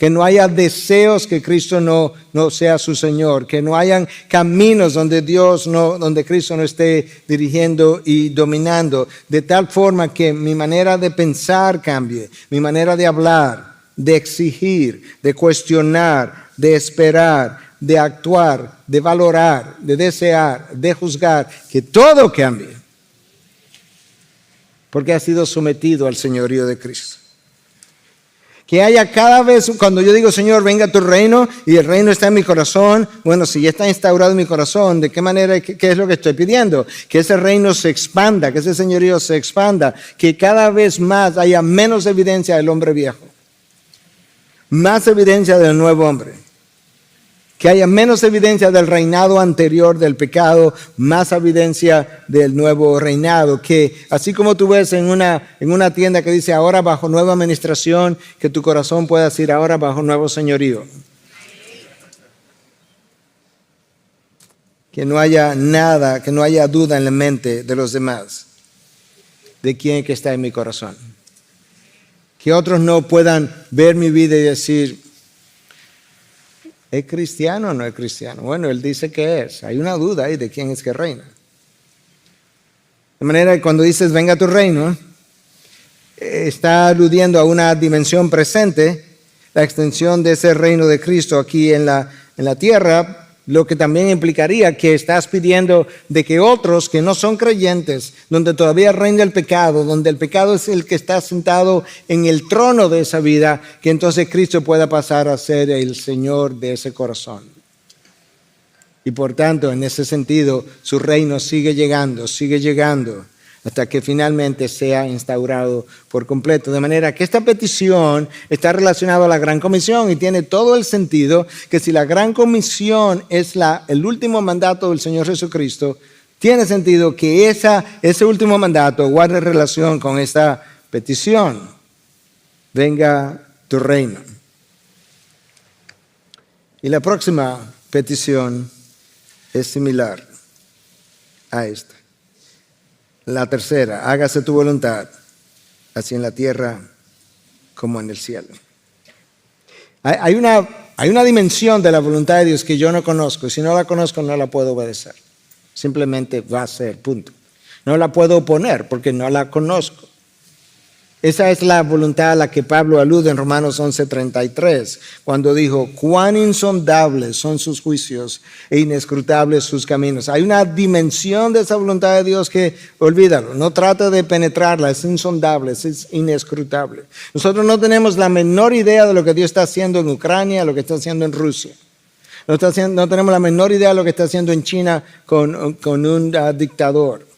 que no haya deseos que Cristo no sea su Señor, que no hayan caminos donde donde Cristo no esté dirigiendo y dominando, de tal forma que mi manera de pensar cambie, mi manera de hablar, de exigir, de cuestionar, de esperar, de actuar, de valorar, de desear, de juzgar, que todo cambie, porque ha sido sometido al señorío de Cristo. Que haya cada vez, cuando yo digo, Señor, venga tu reino, y el reino está en mi corazón, bueno, si ya está instaurado en mi corazón, ¿de qué manera, qué es lo que estoy pidiendo? Que ese reino se expanda, que ese señorío se expanda, que cada vez más haya menos evidencia del hombre viejo, más evidencia del nuevo hombre. Que haya menos evidencia del reinado anterior del pecado, más evidencia del nuevo reinado. Que así como tú ves en una tienda que dice ahora bajo nueva administración, que tu corazón pueda decir ahora bajo nuevo señorío. Que no haya nada, que no haya duda en la mente de los demás de quién que está en mi corazón. Que otros no puedan ver mi vida y decir, ¿es cristiano o no es cristiano? Bueno, él dice que es. Hay una duda ahí de quién es que reina. De manera que cuando dices venga tu reino, está aludiendo a una dimensión presente, la extensión de ese reino de Cristo aquí en la tierra, lo que también implicaría que estás pidiendo de que otros que no son creyentes, donde todavía reina el pecado, donde el pecado es el que está sentado en el trono de esa vida, que entonces Cristo pueda pasar a ser el Señor de ese corazón. Y por tanto, en ese sentido, su reino sigue llegando, hasta que finalmente sea instaurado por completo. De manera que esta petición está relacionada a la Gran Comisión y tiene todo el sentido que si la Gran Comisión es el último mandato del Señor Jesucristo, tiene sentido que ese último mandato guarde relación con esta petición. Venga tu reino. Y la próxima petición es similar a esta. La tercera, hágase tu voluntad, así en la tierra como en el cielo. Hay una dimensión de la voluntad de Dios que yo no conozco, y si no la conozco no la puedo obedecer. Simplemente va a ser, punto. No la puedo oponer porque no la conozco. Esa es la voluntad a la que Pablo alude en Romanos 11:33, cuando dijo, cuán insondables son sus juicios e inescrutables sus caminos. Hay una dimensión de esa voluntad de Dios que, olvídalo, no trata de penetrarla, es insondable, es inescrutable. Nosotros no tenemos la menor idea de lo que Dios está haciendo en Ucrania, lo que está haciendo en Rusia. No tenemos la menor idea de lo que está haciendo en China con un dictador.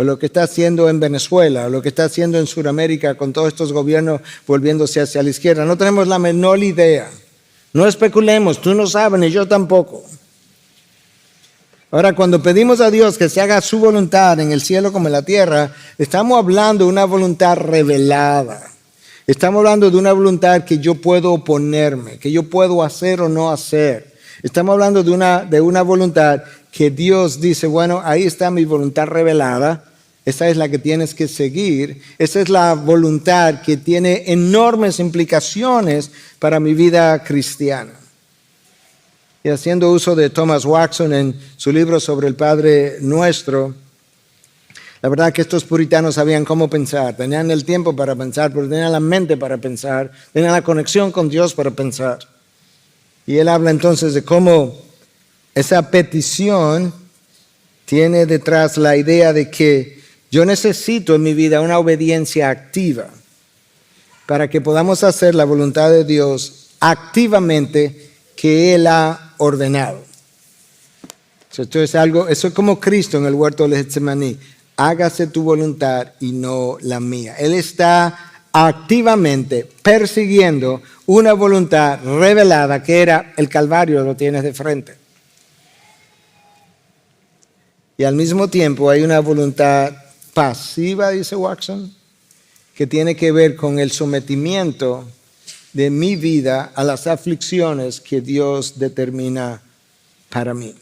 O lo que está haciendo en Venezuela, o lo que está haciendo en Sudamérica con todos estos gobiernos volviéndose hacia la izquierda. No tenemos la menor idea. No especulemos, tú no sabes, ni yo tampoco. Ahora, cuando pedimos a Dios que se haga su voluntad en el cielo como en la tierra, estamos hablando de una voluntad revelada. Estamos hablando de una voluntad que yo puedo oponerme, que yo puedo hacer o no hacer. Estamos hablando de una voluntad que Dios dice, bueno, ahí está mi voluntad revelada, esa es la que tienes que seguir, esa es la voluntad que tiene enormes implicaciones para mi vida cristiana. Y haciendo uso de Thomas Watson en su libro sobre el Padre Nuestro, la verdad que estos puritanos sabían cómo pensar, tenían el tiempo para pensar, pero tenían la mente para pensar, tenían la conexión con Dios para pensar. Y él habla entonces de cómo esa petición tiene detrás la idea de que yo necesito en mi vida una obediencia activa para que podamos hacer la voluntad de Dios activamente que Él ha ordenado. Esto es como Cristo en el huerto de Getsemaní. Hágase tu voluntad y no la mía. Él está activamente persiguiendo una voluntad revelada que era el Calvario, lo tienes de frente. Y al mismo tiempo hay una voluntad pasiva, dice Watson, que tiene que ver con el sometimiento de mi vida a las aflicciones que Dios determina para mí.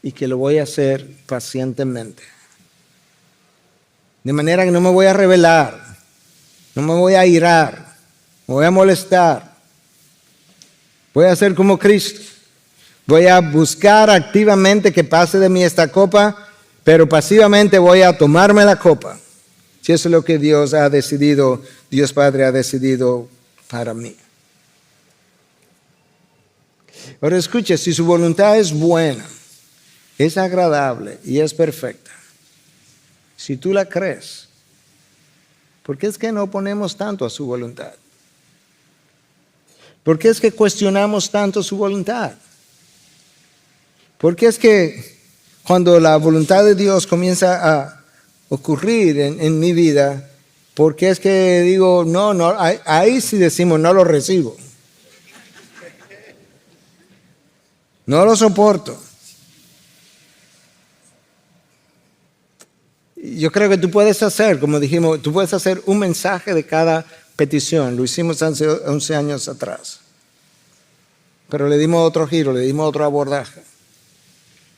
Y que lo voy a hacer pacientemente. De manera que no me voy a rebelar, no me voy a irar, me voy a molestar, Voy a ser como Cristo. Voy a buscar activamente que pase de mí esta copa, pero pasivamente voy a tomarme la copa. Si eso es lo que Dios ha decidido, Dios Padre ha decidido para mí. Ahora escuche, si su voluntad es buena, es agradable y es perfecta, si tú la crees, ¿por qué es que no ponemos tanto a su voluntad? ¿Por qué es que cuestionamos tanto su voluntad? ¿Por qué es que cuando la voluntad de Dios comienza a ocurrir en mi vida, por qué es que digo, no, ahí sí decimos, no lo recibo? No lo soporto. Yo creo que tú puedes hacer, como dijimos, tú puedes hacer un mensaje de cada petición. Lo hicimos hace 11 años atrás. Pero le dimos otro giro, le dimos otro abordaje.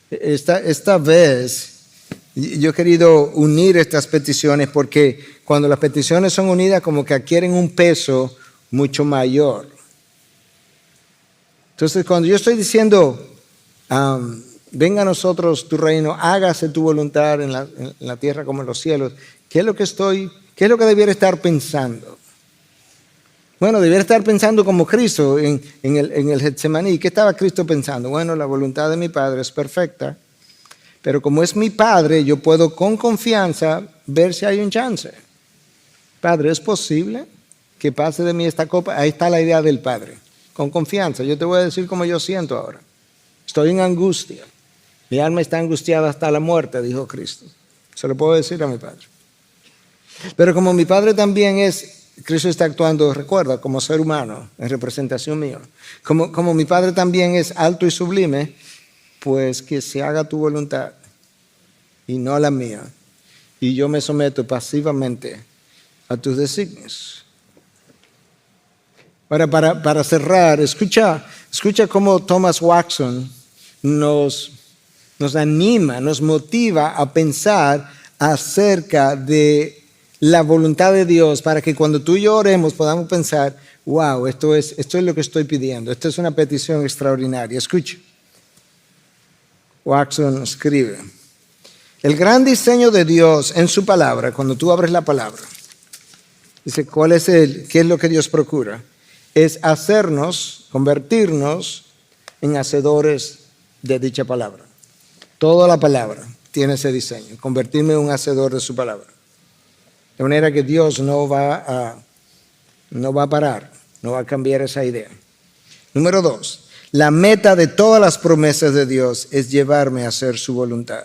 Esta vez yo he querido unir estas peticiones porque cuando las peticiones son unidas como que adquieren un peso mucho mayor. Entonces cuando yo estoy diciendo, venga a nosotros tu reino, hágase tu voluntad en la tierra como en los cielos, ¿qué es lo que debiera estar pensando? Bueno, debiera estar pensando como Cristo en el Getsemaní. ¿Qué estaba Cristo pensando? Bueno, la voluntad de mi Padre es perfecta, pero como es mi Padre, yo puedo con confianza ver si hay un chance. Padre, ¿es posible que pase de mí esta copa? Ahí está la idea del Padre. Con confianza, yo te voy a decir cómo yo siento ahora. Estoy en angustia. Mi alma está angustiada hasta la muerte, dijo Cristo. Se lo puedo decir a mi Padre. Pero como mi Padre también Cristo está actuando, recuerda, como ser humano, en representación mía. Como mi Padre también es alto y sublime, pues que se haga tu voluntad y no la mía. Y yo me someto pasivamente a tus designios. Ahora, para cerrar, escucha cómo Thomas Watson nos anima, nos motiva a pensar acerca de la voluntad de Dios para que cuando tú y yo oremos podamos pensar, wow, esto es lo que estoy pidiendo, esto es una petición extraordinaria. Escucha. Watson escribe, el gran diseño de Dios en su palabra, cuando tú abres la palabra, dice, ¿qué es lo que Dios procura? Es convertirnos en hacedores de dicha palabra. Toda la palabra tiene ese diseño, convertirme en un hacedor de su palabra. De manera que Dios no va a parar, no va a cambiar esa idea. Número 2, la meta de todas las promesas de Dios es llevarme a hacer su voluntad.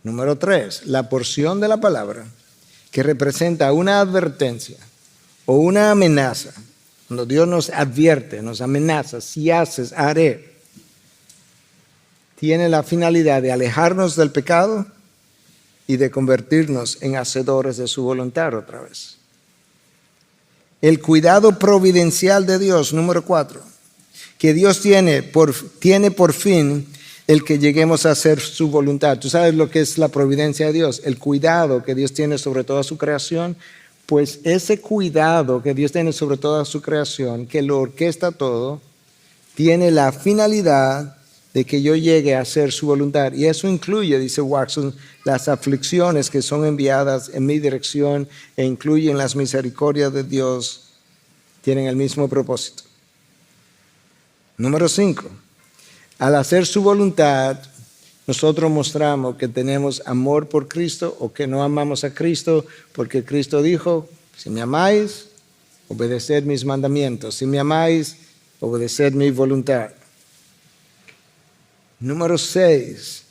Número 3, la porción de la palabra que representa una advertencia o una amenaza. Cuando Dios nos advierte, nos amenaza, si haces, haré, tiene la finalidad de alejarnos del pecado y de convertirnos en hacedores de su voluntad otra vez. El cuidado providencial de Dios, número 4, que Dios tiene por fin el que lleguemos a hacer su voluntad. ¿Tú sabes lo que es la providencia de Dios? El cuidado que Dios tiene sobre toda su creación. Pues ese cuidado que Dios tiene sobre toda su creación, que lo orquesta todo, tiene la finalidad de que yo llegue a hacer su voluntad. Y eso incluye, dice Watson, las aflicciones que son enviadas en mi dirección e incluyen las misericordias de Dios, tienen el mismo propósito. Número 5, al hacer su voluntad, nosotros mostramos que tenemos amor por Cristo o que no amamos a Cristo, porque Cristo dijo, si me amáis, obedeced mis mandamientos. Si me amáis, obedeced mi voluntad. Número 6,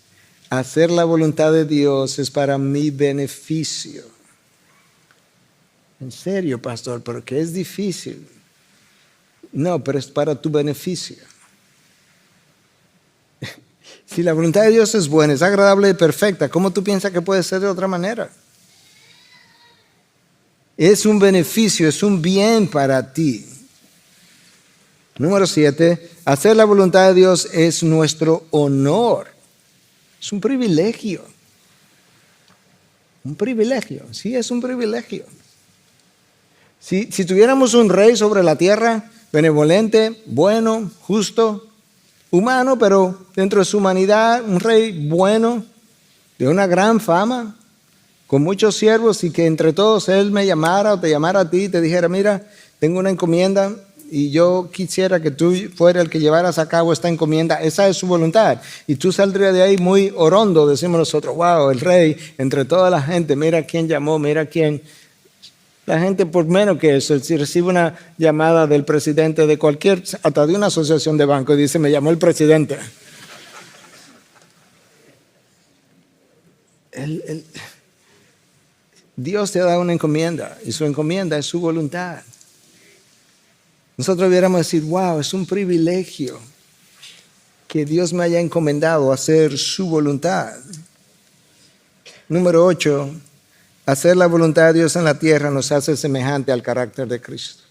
hacer la voluntad de Dios es para mi beneficio. En serio, pastor, porque es difícil. No, pero es para tu beneficio. Si la voluntad de Dios es buena, es agradable y perfecta, ¿cómo tú piensas que puede ser de otra manera? Es un beneficio, es un bien para ti. Número 7, hacer la voluntad de Dios es nuestro honor. Es un privilegio. Un privilegio, sí, es un privilegio. Si tuviéramos un rey sobre la tierra, benevolente, bueno, justo, humano, pero dentro de su humanidad, un rey bueno, de una gran fama, con muchos siervos, y que entre todos él me llamara o te llamara a ti y te dijera, mira, tengo una encomienda y yo quisiera que tú fueras el que llevaras a cabo esta encomienda. Esa es su voluntad. Y tú saldrías de ahí muy orondo, decimos nosotros, wow, el rey, entre toda la gente, mira quién llamó, mira quién. La gente, por menos que eso, si recibe una llamada del presidente de cualquier, hasta de una asociación de banco, y dice, me llamó el presidente. Dios te ha dado una encomienda, y su encomienda es su voluntad. Nosotros debiéramos decir, wow, es un privilegio que Dios me haya encomendado a hacer su voluntad. Número 8, hacer la voluntad de Dios en la tierra nos hace semejante al carácter de Cristo.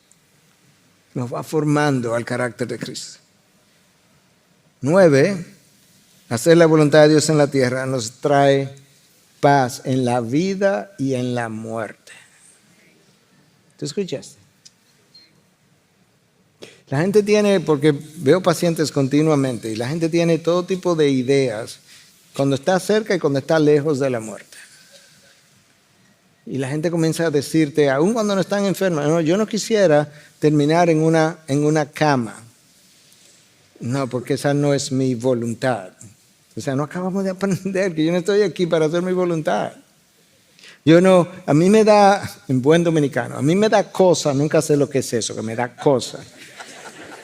Nos va formando al carácter de Cristo. 9, hacer la voluntad de Dios en la tierra nos trae paz en la vida y en la muerte. ¿Te escuchaste? La gente tiene, porque veo pacientes continuamente, y la gente tiene todo tipo de ideas cuando está cerca y cuando está lejos de la muerte. Y la gente comienza a decirte, aun cuando no están enfermas, no, yo no quisiera terminar en una cama. No, porque esa no es mi voluntad. O sea, no acabamos de aprender que yo no estoy aquí para hacer mi voluntad. A mí me da, en buen dominicano, a mí me da cosa, nunca sé lo que es eso, que me da cosa.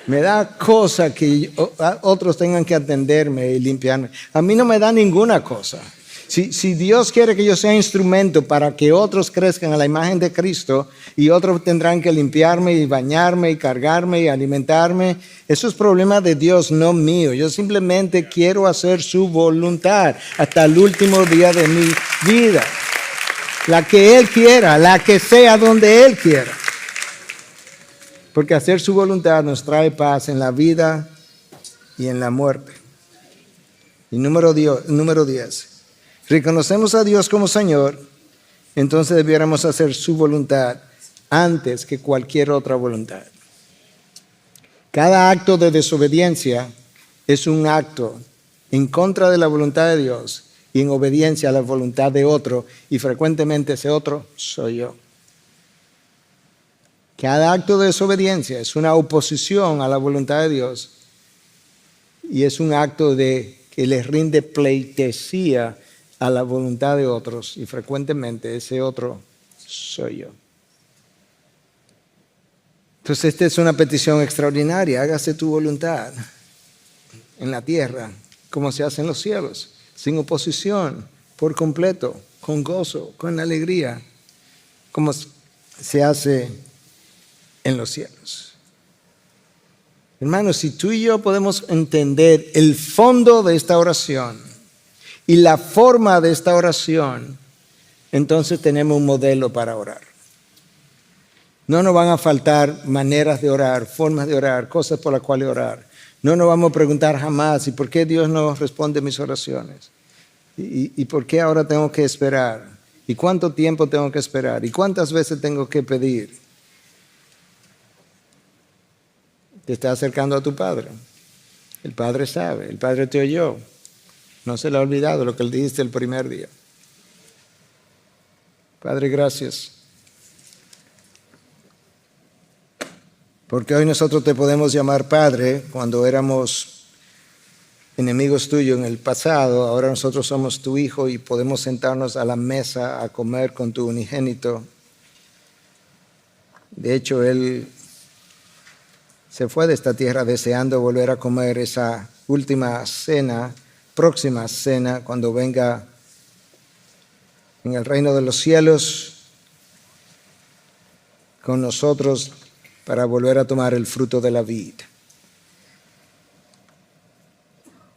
Me da cosa que otros tengan que atenderme y limpiarme. A mí no me da ninguna cosa. Si Dios quiere que yo sea instrumento para que otros crezcan a la imagen de Cristo y otros tendrán que limpiarme y bañarme y cargarme y alimentarme, eso es problema de Dios, no mío. Yo simplemente quiero hacer su voluntad hasta el último día de mi vida. La que Él quiera, la que sea donde Él quiera. Porque hacer su voluntad nos trae paz en la vida y en la muerte. Y número 10. Reconocemos a Dios como Señor, entonces debiéramos hacer su voluntad antes que cualquier otra voluntad. Cada acto de desobediencia es un acto en contra de la voluntad de Dios y en obediencia a la voluntad de otro, y frecuentemente ese otro soy yo. Cada acto de desobediencia es una oposición a la voluntad de Dios y es un acto que les rinde pleitesía a la voluntad de otros, y frecuentemente ese otro soy yo. Entonces esta es una petición extraordinaria: hágase tu voluntad en la tierra como se hace en los cielos, sin oposición, por completo, con gozo, con alegría, como se hace en los cielos. Hermanos, si tú y yo podemos entender el fondo de esta oración y la forma de esta oración, entonces tenemos un modelo para orar. No nos van a faltar maneras de orar, formas de orar, cosas por las cuales orar. No nos vamos a preguntar jamás, ¿y por qué Dios no responde mis oraciones? ¿Y por qué ahora tengo que esperar? ¿Y cuánto tiempo tengo que esperar? ¿Y cuántas veces tengo que pedir? Te está acercando a tu Padre. El Padre sabe, el Padre te oyó. No se le ha olvidado lo que le dijiste el primer día. Padre, gracias. Porque hoy nosotros te podemos llamar Padre cuando éramos enemigos tuyos en el pasado. Ahora nosotros somos tu Hijo y podemos sentarnos a la mesa a comer con tu unigénito. De hecho, Él se fue de esta tierra deseando volver a comer esa última cena, próxima cena, cuando venga en el reino de los cielos con nosotros para volver a tomar el fruto de la vid.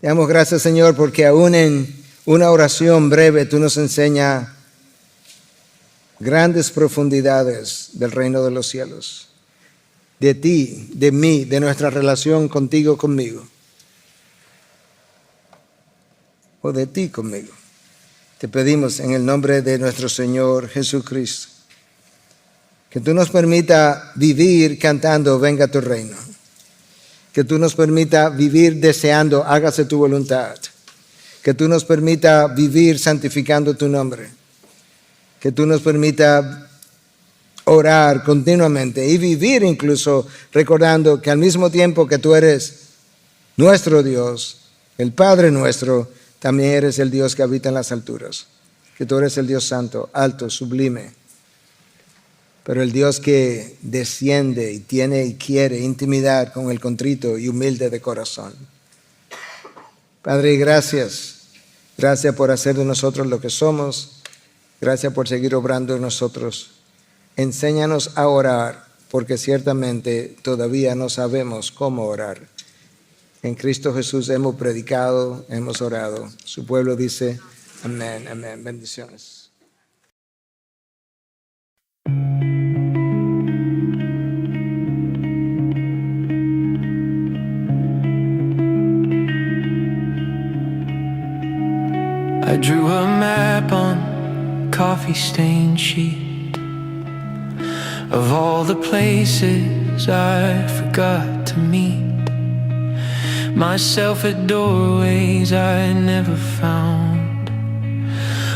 Te damos gracias, Señor, porque aún en una oración breve tú nos enseñas grandes profundidades del reino de los cielos, de ti, de mí, de nuestra relación contigo, conmigo, o de ti conmigo. Te pedimos en el nombre de nuestro Señor Jesucristo que tú nos permita vivir cantando: venga tu reino. Que tú nos permita vivir deseando, hágase tu voluntad. Que tú nos permita vivir santificando tu nombre. Que tú nos permita orar continuamente y vivir incluso recordando que al mismo tiempo que tú eres nuestro Dios, el Padre nuestro, también eres el Dios que habita en las alturas. Que tú eres el Dios santo, alto, sublime. Pero el Dios que desciende y tiene y quiere intimidad con el contrito y humilde de corazón. Padre, gracias. Gracias por hacer de nosotros lo que somos. Gracias por seguir obrando en nosotros. Enséñanos a orar, porque ciertamente todavía no sabemos cómo orar. En Cristo Jesús hemos predicado, hemos orado. Su pueblo dice, amén, amén. Bendiciones. I drew a map on a coffee-stained sheet of all the places I forgot to meet myself at doorways I never found,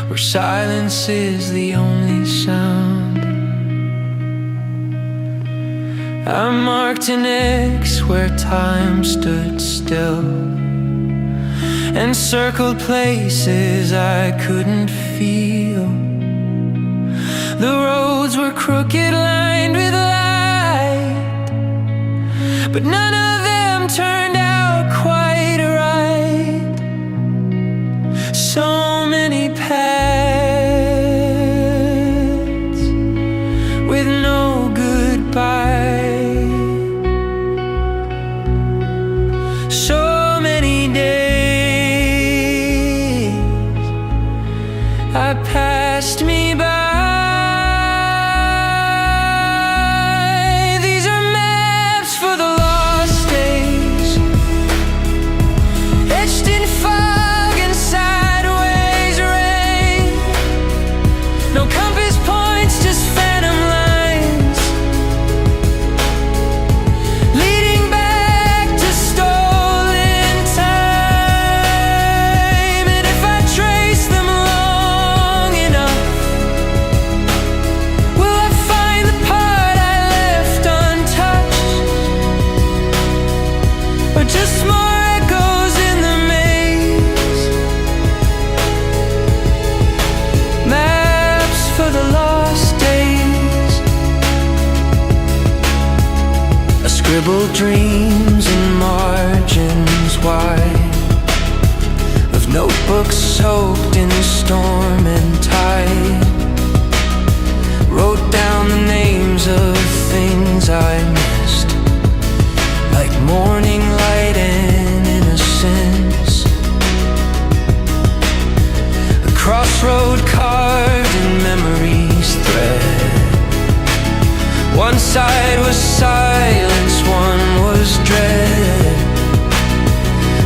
where silence is the only sound. I marked an X where time stood still and circled places I couldn't feel. The roads were crooked, lined with light, but none of them turned out quite right. So many paths with no goodbye. So many days I passed me by. These are maps for the lost days, etched in fog and sideways rain. No compass points, just phantom lines leading back to stolen time. And if I trace them long enough, will I find the part I left untouched, or just more echoes in the maze? Maps for the lost days. I scribbled dreams in margins wide of notebooks soaked in storm and tide. Wrote down the names of things I missed, like morning light and innocence. A crossroad carved in memory's thread. One side was silence, one was dread.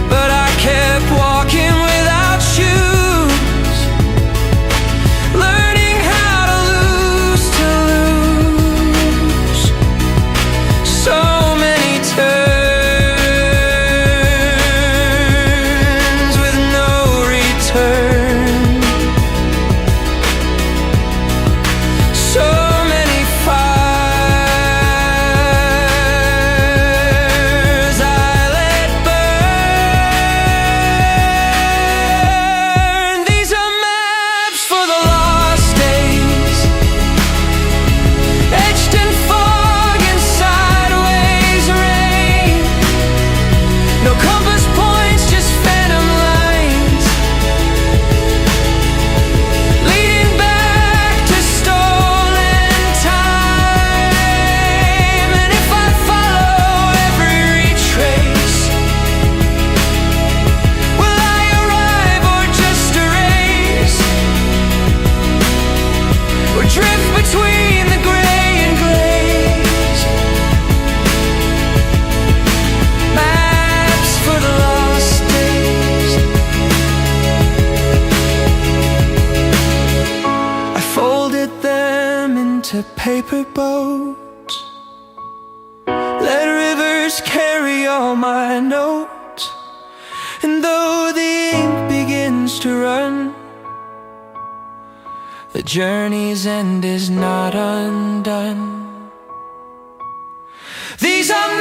But I kept walking without shoes, learning how to lose. So many turns with no return. So many fires I let burn. These are maps for the lost days, etched in fog and sideways rain. No compass points, just phantom lines leading back to stolen time. And if I follow every retrace, will I arrive or just erase, or drift between the gray and glaze? Maps for the lost days. I folded them into paper boats, let rivers papers carry all my notes, and though the ink begins to run, the journey's end is not undone. These are